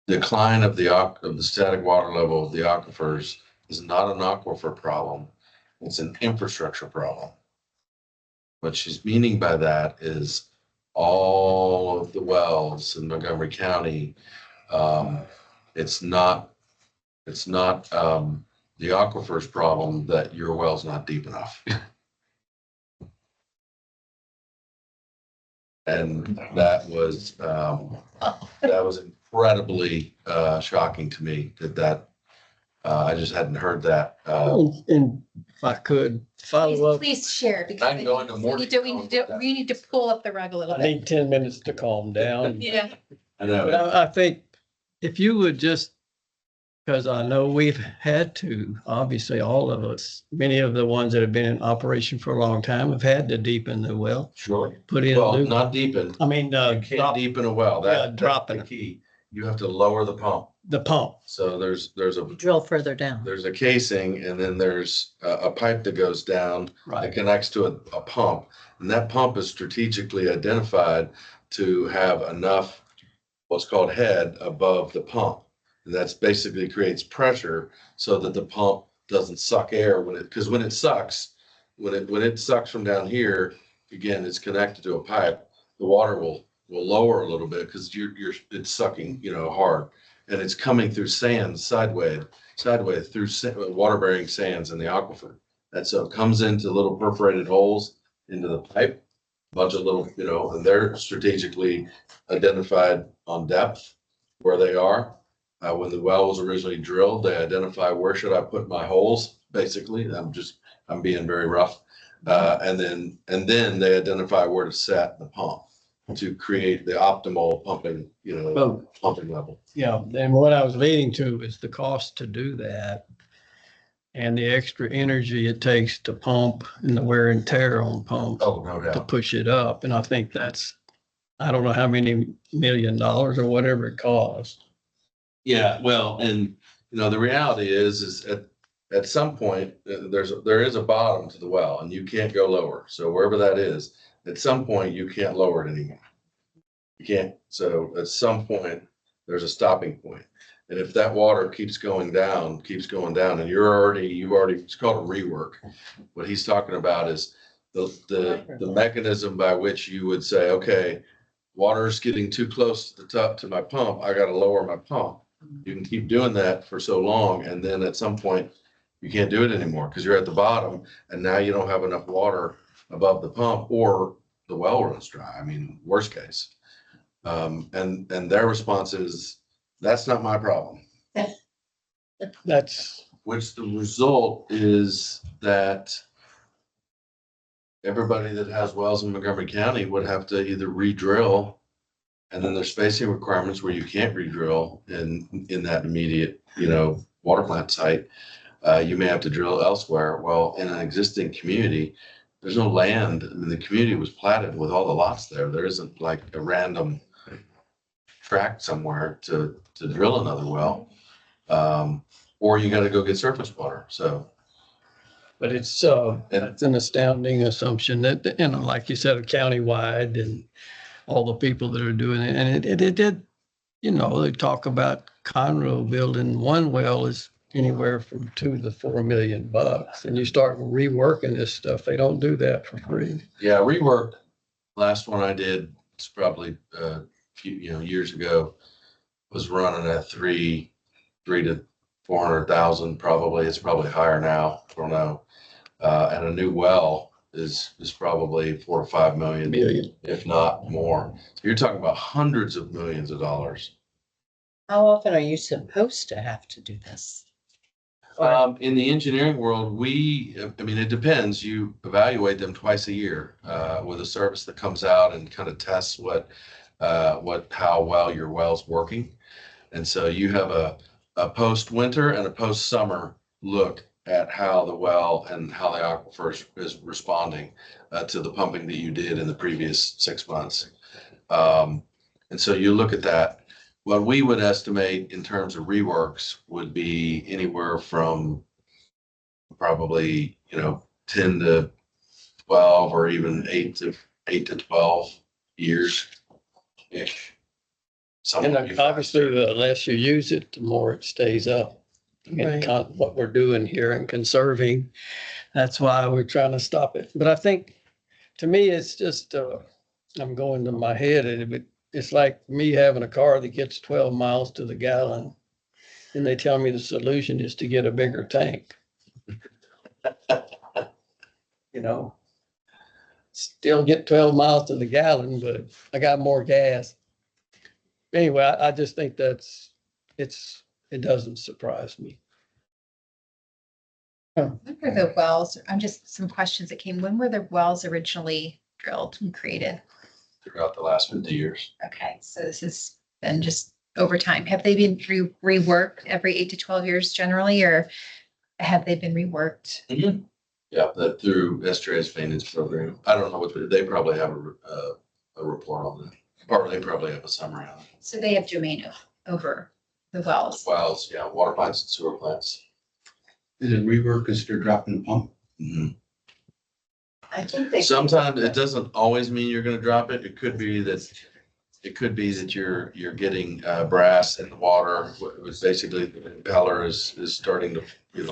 decline of the static water level of the aquifers is not an aquifer problem. It's an infrastructure problem. What she's meaning by that is all of the wells in Montgomery County, it's not the aquifer's problem that your well's not deep enough. And that was incredibly shocking to me that I just hadn't heard that. And if I could follow up, Please share, because I can go into more detail we need to pull up the rug a little I bit. need 10 minutes to calm down. Yeah. I know. But I think if you would just, because I know we've had to, obviously, all of us, many of the ones that have been in operation for a long time have had to deepen the well, Sure. put in a Well, new, not deepen. I mean, You can't drop deepen a well. Yeah, That's dropping the it. key. You have to lower the pump. the pump. So there's Drill further down. a casing, and then there's a pipe that goes down that Right. connects to a pump. And that pump is strategically identified to have enough what's called head above the pump. And that's basically creates pressure so that the pump doesn't suck air because when it sucks from down here, again, it's connected to a pipe, the water will will lower a little bit because it's sucking, hard. And it's coming through sand sideways through water bearing sands in the aquifer. And so it comes into little perforated holes into the pipe, bunch of little, and they're strategically identified on depth where they are. When the well was originally drilled, they identify where should I put my holes, basically. I'm being very rough. And then they identify where to set the pump to create the optimal pumping, pumping level. Yeah, and what I was leading to is the cost to do that and the extra energy it takes to pump and the wear and tear on pumps Oh, no to doubt. push it up. And I think I don't know how many $1 million or whatever it costs. Yeah, well, and the reality is at some point, there is a bottom to the well and you can't go lower. So wherever that is, at some point, you can't lower it anymore. You can't. So at some point, there's a stopping point. And if that water keeps going down, and you've already, it's called a rework. What he's talking about is the mechanism by which you would say, okay, water is getting too close to the top to my pump. I got to lower my pump. You can keep doing that for so long. And then at some point, you can't do it anymore because you're at the bottom and now you don't have enough water above the pump or the well runs dry. I mean, worst case. And their response is, that's not my problem. Which the result is that everybody that has wells in Montgomery County would have to either re-drill, and then there's spacing requirements where you can't re-drill in that immediate, water plant site. You may have to drill elsewhere. Well, in an existing community, there's no land. I mean, the community was platted with all the lots there. There isn't like a random tract somewhere to drill another well. Or you got to go get surface water. So. But it's an astounding assumption that, like you said, countywide and all the people that are doing it. And it did, they talk about Conroe building one well is anywhere from $2 to $4 million. And you start reworking this stuff. They don't do that for free. Yeah, rework. Last one I did, it's probably a few years ago, was running at three to 400,000 probably. It's probably higher now. I don't know. And a new well is probably $4 or $5 million, if not more. So you're talking about hundreds of millions of dollars. How often are you supposed to have to do this? In the engineering world, it depends. You evaluate them twice a year with a service that comes out and kind of tests how well your well's working. And so you have a post-winter and a post-summer look at how the well and how the aquifer is responding to the pumping that you did in the previous 6 months. And so you look at that. What we would estimate in terms of reworks would be anywhere from probably, 10 to 12 or even 8 to 12 years-ish. And obviously, the less you use it, the more it stays up. And what we're doing here and conserving, that's why we're trying to stop it. But I think, to me, it's just, I'm going to my head, it's like me having a car that gets 12 miles to the gallon, and they tell me the solution is to get a bigger tank. Still get 12 miles to the gallon, but I got more gas. Anyway, I just think it doesn't surprise me. When were the wells, some questions that came, when were the wells originally drilled and created? Throughout the last 50 years. Okay, so this has been just over time. Have they been reworked every 8 to 12 years generally, or have they been reworked? Mm-hmm. Yeah, that through STRA's maintenance program. I don't know what they probably have a report on that, or they probably have a summary on it. So they have domain over the wells. Wells, yeah, water plants and sewer plants. Is it rework considered dropping the pump? Mm-hmm. I think they. Sometimes it doesn't always mean you're going to drop it. It could be that you're getting brass in the water. It was basically the impeller is starting to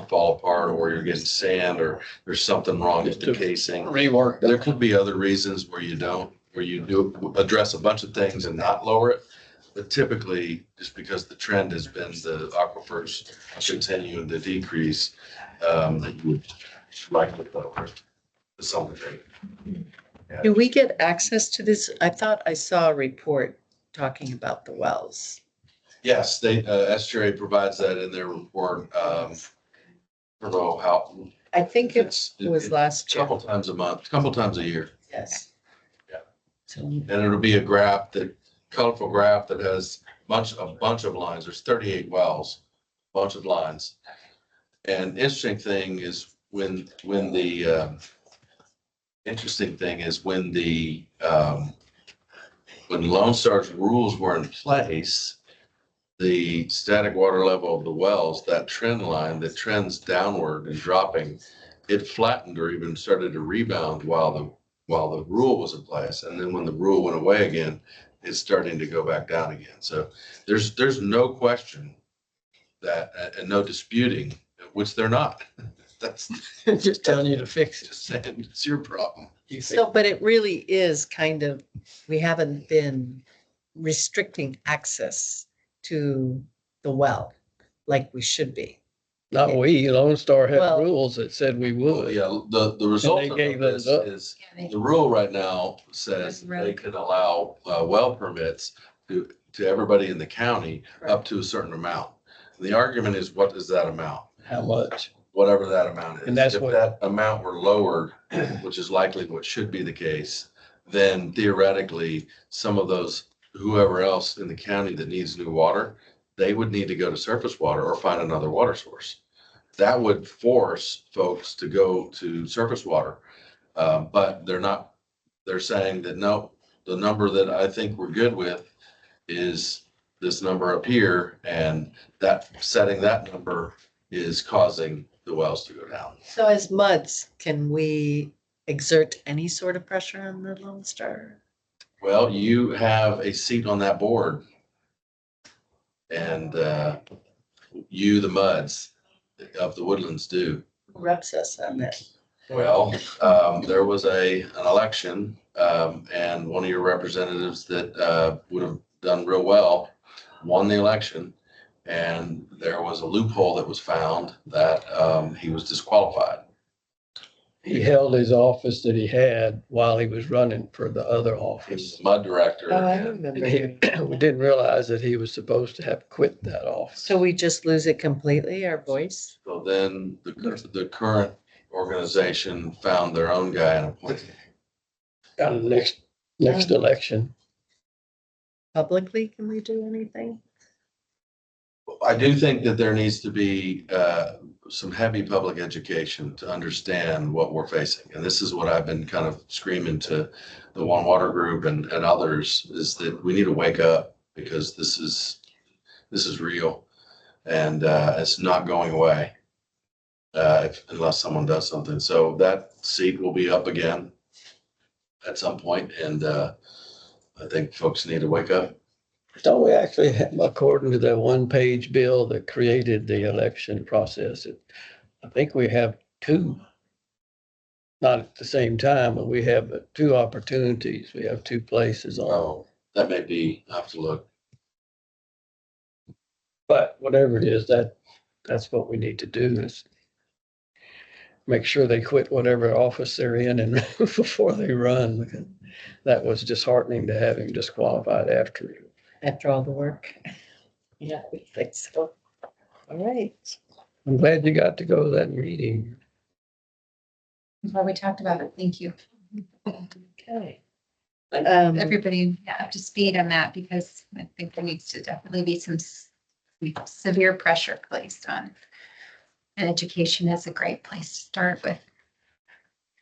fall apart, or you're getting sand, or there's something wrong with the casing. Rework. There could be other reasons where you don't. where you do address a bunch of things and not lower it. But typically, just because the trend has been the aquifers continuing to decrease, that you would likely lower it to some degree. Do we get access to this? I thought I saw a report talking about the wells. Yes, they, SGRA provides that in their report. I don't know how. I think It's- it was last year. Couple times a month, couple times a year. Yes. Yeah. So, And it'll be a graph that, colorful graph that has a bunch of lines. There's 38 wells, bunch of lines. And interesting thing is when the when Lone Star's rules were in place, the static water level of the wells, that trend line that trends downward and dropping, it flattened or even started to rebound while the rule was in place. And then when the rule went away again, it's starting to go back down again. So there's no question that, and no disputing, which they're not. That's Just telling you to fix it. just saying, it's your problem. You so, but it really is kind of, we haven't been restricting access to the well like we should be. Not we, Lone Star had Well- rules that said we Well, would. yeah, the result they of gave this those up. is, the rule right now says they can allow well permits to everybody in the county up to a certain amount. The argument is, what is that amount? How much? Whatever that amount is. And that's If what- that amount were lowered, which is likely what should be the case, then theoretically, some of those, whoever else in the county that needs new water, they would need to go to surface water or find another water source. That would force folks to go to surface water. But they're not, they're saying that, no, the number that I think we're good with is this number up here, and that, setting that number is causing the wells to go down. So as MUDs, can we exert any sort of pressure on the Lone Star? Well, you have a seat on that board. And you, the MUDs of the Woodlands do. Who reps us on that? Well, there was an election, and one of your representatives that would have done real well won the election. And there was a loophole that was found that he was disqualified. He held his office that he had while he was running for the other He was office. the MUD director. Oh, I and- remember. And he, hearing we that. didn't realize that he was supposed to have quit that office. So we just lose it completely, our voice? So then the current organization found their own guy and appointed him. Got the next election. Publicly, can we do anything? I do think that there needs to be some heavy public education to understand what we're facing. And this is what I've been kind of screaming to the One Water Group and others, is that we need to wake up, because this is real, and it's not going away unless someone does something. So that seat will be up again at some point, and I think folks need to wake up. Don't we actually have, according to the one-page bill that created the election process, I think we have two, not at the same time, but we have two opportunities. We have two places on. Oh, that may be, I have to look. But whatever it is, that's what we need to do, is make sure they quit whatever office they're in and before they run, because that was disheartening to have him disqualified after. After all the work? Yeah, I think so. All right. I'm glad you got to go to that meeting. I'm glad we talked about it. Thank you. Okay. Everybody up to speed on that, because I think there needs to definitely be some severe pressure placed on. And education is a great place to start with.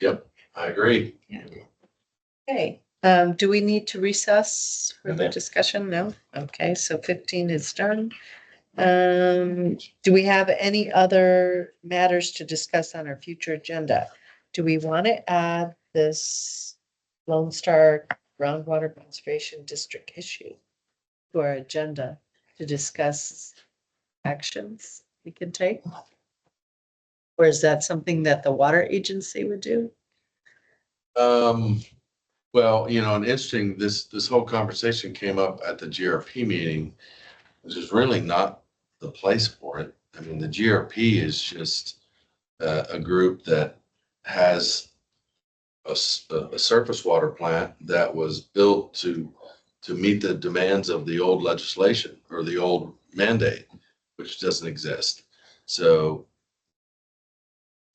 Yep, I agree. Okay, do we need to recess for the No. discussion? No? Okay, so 15 is done. Do we have any other matters to discuss on our future agenda? Do we want to add this Lone Star Groundwater Conservation District issue to our agenda to discuss actions we can take? Or is that something that the water agency would do? Well, and interesting, this whole conversation came up at the GRP meeting, which is really not the place for it. I mean, the GRP is just a group that has a surface water plant that was built to meet the demands of the old legislation or the old mandate, which doesn't exist. So,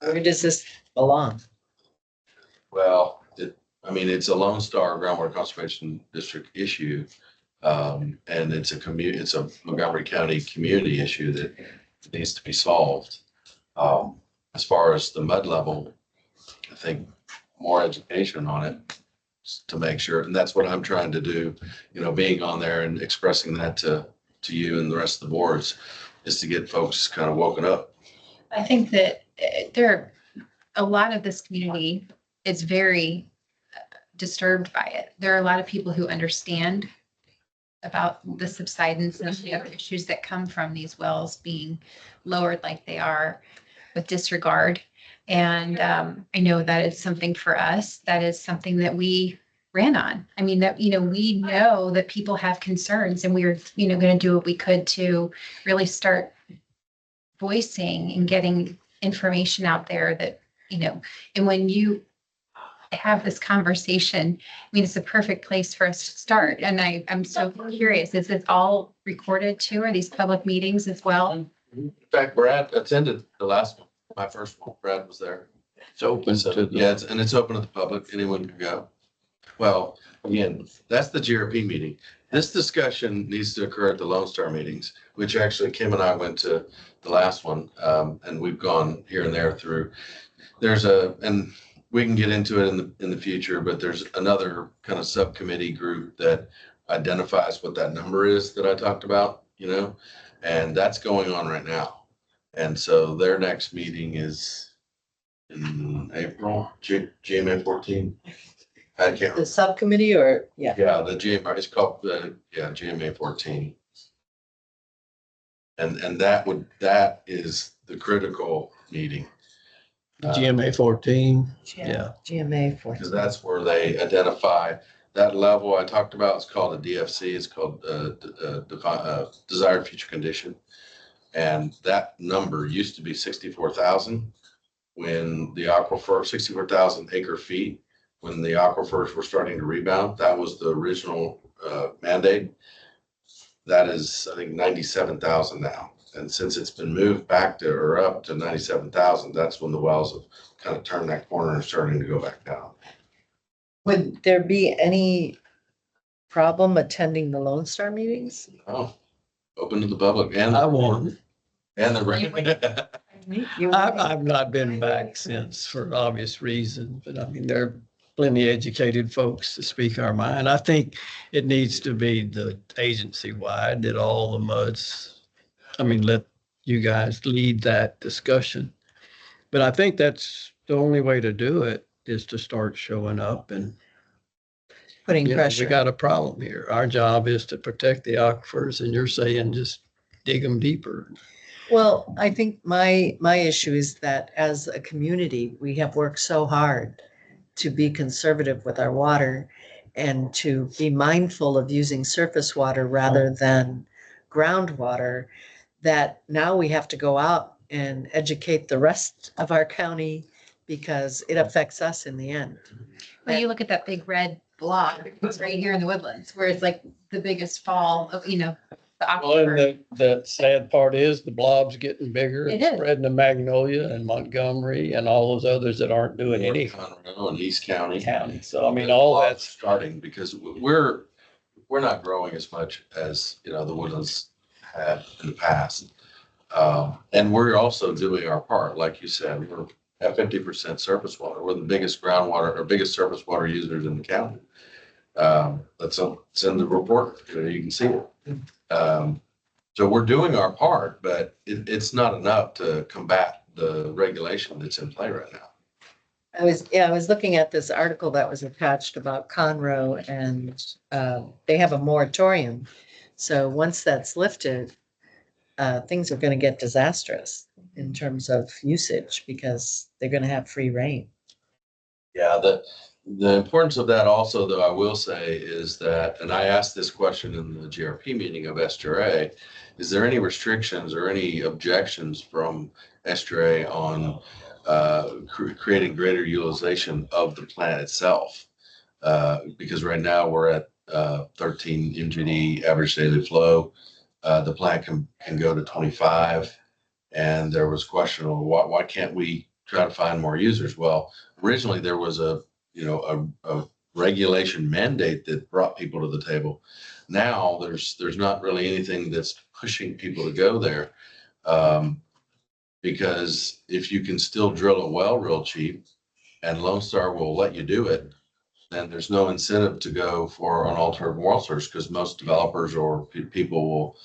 Where does this belong? well, it's a Lone Star Groundwater Conservation District issue. And it's a Montgomery County community issue that needs to be solved. As far as the mud level, I think more education on it to make sure, and that's what I'm trying to do, being on there and expressing that to you and the rest of the boards, is to get folks kind of woken up. I think that a lot of this community is very disturbed by it. There are a lot of people who understand about the subsidence and the other issues that come from these wells being lowered like they are with disregard. And I know that is something for us. That is something that we ran on. I mean, that, we know that people have concerns, and we're, going to do what we could to really start voicing and getting information out there that, and when you have this conversation, I mean, it's a perfect place for us to start. And I'm so curious, is this all recorded too? Are these public meetings as well? In fact, Brad attended the last one, my first one. Brad was there. It's open So, to the. yeah, it's open to the public. Anyone can go. Well, again, that's the GRP meeting. This discussion needs to occur at the Lone Star meetings, which actually Kim and I went to the last one. And we've gone here and there through. And we can get into it in the future, but there's another kind of subcommittee group that identifies what that number is that I talked about, and that's going on right now. And so their next meeting is in April, GMA 14. I can't The remember. subcommittee or, yeah. Yeah, the GMA, it's called, GMA 14. And that is the critical meeting. GMA 14, yeah. GMA for. Because that's where they identify that level I talked about. It's called a DFC. It's called desired future condition. And that number used to be 64,000 when the aquifer, 64,000 acre feet, when the aquifers were starting to rebound. That was the original mandate. That is, I think, 97,000 now. And since it's been moved back to or up to 97,000, that's when the wells have kind of turned that corner and starting to go back down. Would there be any problem attending the Lone Star meetings? Oh, open to the public and I won't. and the. I've not been back since for obvious reasons, but I mean, there are plenty of educated folks to speak our mind. I think it needs to be the agency wide that all the let you guys lead that discussion. But I think that's the only way to do it, is to start showing up and Putting we pressure. got a problem here. Our job is to protect the aquifers, and you're saying just dig them deeper. Well, I think my issue is that as a community, we have worked so hard to be conservative with our water and to be mindful of using surface water rather than groundwater, that now we have to go out and educate the rest of our county because it affects us in the end. Well, you look at that big red block, it's right here in the Woodlands, where it's like the biggest fall of, the Well, and aquifer. the sad part is the blob's getting bigger. It It's is. spreading to Magnolia and Montgomery and all those others that aren't doing anything. Conroe and East County. County. So I mean, all that's Starting because we're not growing as much as, the Woodlands had in the past. And we're also doing our part. Like you said, we're at 50% surface water. We're the biggest groundwater or biggest surface water users in the county. It's in the report. You can see it. So we're doing our part, but it's not enough to combat the regulation that's in play right now. I was looking at this article that was attached about Conroe, and they have a moratorium. So once that's lifted, things are going to get disastrous in terms of usage because they're going to have free reign. Yeah, the importance of that also, though, I will say is that, and I asked this question in the GRP meeting of SGRA, is there any restrictions or any objections from SGRA on creating greater utilization of the plant itself? Because right now we're at 13 MGD average daily flow. The plant can go to 25. And there was question of why can't we try to find more users? Well, originally there was a regulation mandate that brought people to the table. Now there's not really anything that's pushing people to go there. Because if you can still drill a well real cheap and Lone Star will let you do it, then there's no incentive to go for an alternate well source because most developers or people will,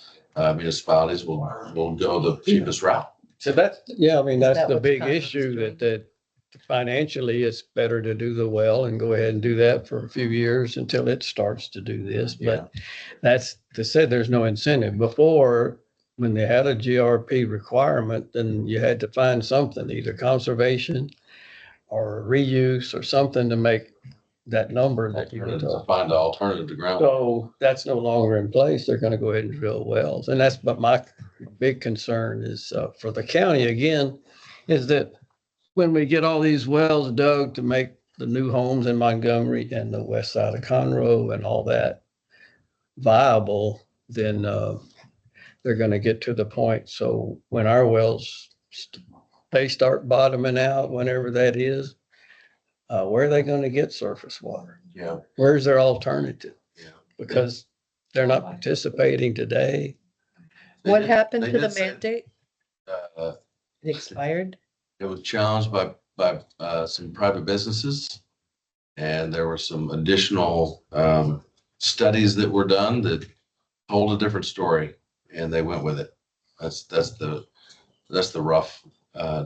municipalities will go the cheapest route. So that's, yeah, I mean, Is that's that the what big Congress issue doing? that financially it's better to do the well and go ahead and do that for a few years until it starts to do this. But that's to say there's no incentive. Before, when they had a GRP requirement, then you had to find something, either conservation or reuse or something to make that number that you were talking. Find an alternative to ground. So that's no longer in place. They're gonna go ahead and drill wells. And that's, but my big concern is, for the county again, is that when we get all these wells dug to make the new homes in Montgomery and the west side of Conroe and all that viable, then, they're gonna get to the point. So when our wells, they start bottoming out, whenever that is, where are they gonna get surface water? Yeah, Where's their alternative? yeah. Because they're not participating today. What They happened to the did say, mandate? It expired? It was challenged by some private businesses. And there were some additional studies that were done that told a different story and they went with it. That's the rough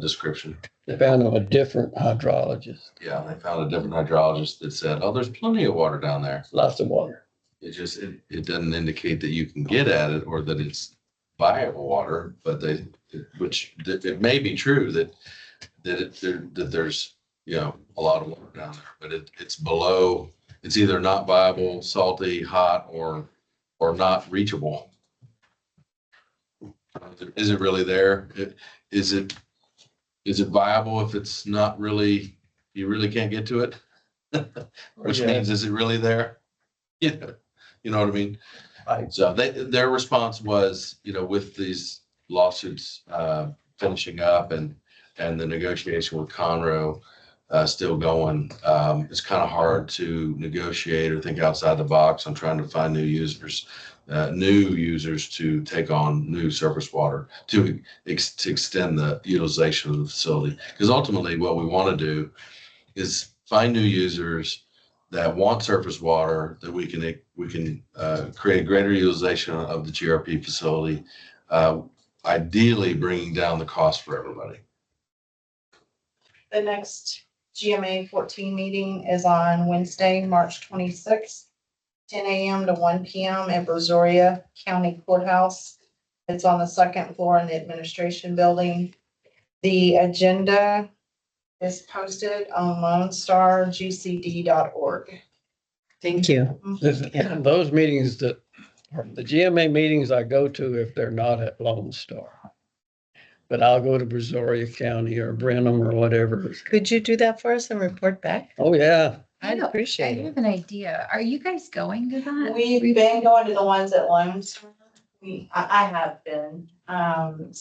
description. They found a different hydrologist, Yeah, they found a different hydrologist that said, oh, there's plenty of water down there. lots of water. It doesn't indicate that you can get at it or that it's viable water, but it may be true that there's, a lot of water down there, but it's below, it's either not viable, salty, hot, or not reachable. Is it really there? Is it viable if it's not really, you really can't get to it? Which Yeah. means, is it really there? Yeah, you know what I mean? Right. So their response was, with these lawsuits finishing up and the negotiation with Conroe still going, it's kind of hard to negotiate or think outside the box on trying to find new users to take on new surface water to extend the utilization of the facility. Because ultimately, what we want to do is find new users that want surface water that we can create greater utilization of the GRP facility, ideally bringing down the cost for everybody. The next GMA 14 meeting is on Wednesday, March 26th, 10 a.m. to 1 p.m. at Brazoria County Courthouse. It's on the second floor in the administration building. The agenda is posted on lonestargcd.org. Thank you. Those meetings the GMA meetings I go to if they're not at Lone Star. But I'll go to Brazoria County or Brenham or whatever. Could you do that for us and report back? Oh, yeah. I'd I appreciate it. have an idea. Are you guys going to that? We've been going to the ones at Lone Star. I have been, and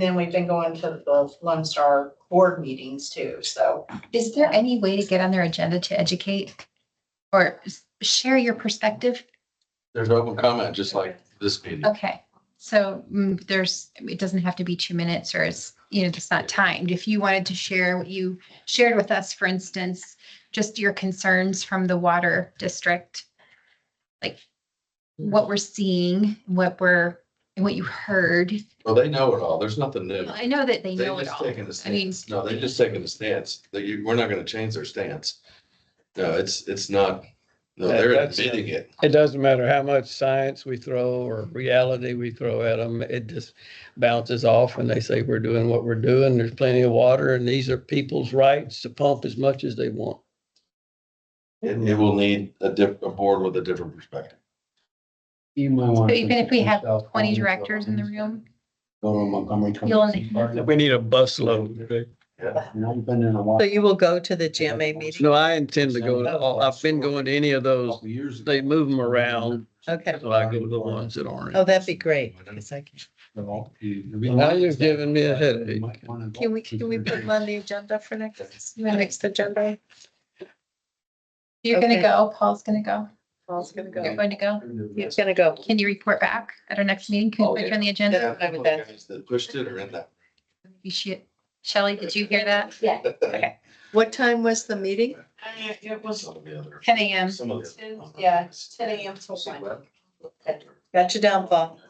then we've been going to the Lone Star board meetings too, so. Is there any way to get on their agenda to educate or share your perspective? There's open comment, just like this meeting. Okay, so it doesn't have to be 2 minutes or it's not timed. If you wanted to share what you shared with us, for instance, just your concerns from the water district, like what we're seeing, what you heard. Well, they know it all. There's nothing new. I know that they know it just all. taking a I mean, stance. No, they're just taking a stance that we're not going to change their stance. No, it's not No, they're That's- admitting it. It doesn't matter how much science we throw or reality we throw at them, it just bounces off and they say we're doing what we're doing. There's plenty of water and these are people's rights to pump as much as they want. It will need a board with a different perspective. You might want. So even if we have 20 directors in the room, Go to Montgomery. You'll only- We need a busload. I've been in a while. So you will go to the GMA meeting? No, I intend to go to all, I've been going to any of those. Couple years ago. They move them around, Okay. so I go to the ones that aren't. Oh, that'd be great. 'cause I can- Now you're giving me a headache. Can we put them on the agenda for next agenda? you're gonna Okay. go, Paul's gonna go, Paul's gonna you're go. going to go. He's gonna go. Can you report back at our next meeting? Can we put you on the agenda? Yeah, I would bet. guys that pushed it are in that. You should, Shelley, did you hear that? Yeah. Okay, What time was the meeting? It was, Some of the other. 10 a.m. Some of the. yeah, 10 a.m. till 1. Got you down, Paul.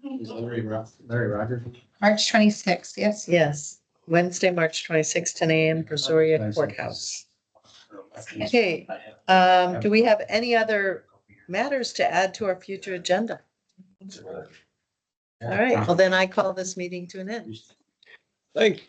Larry Rogers. March 26th, yes. Yes, Wednesday, March 26, 10 a.m., Brazoria Courthouse. Okay, do we have any other matters to add to our future agenda? All right, well then I call this meeting to an end. Thank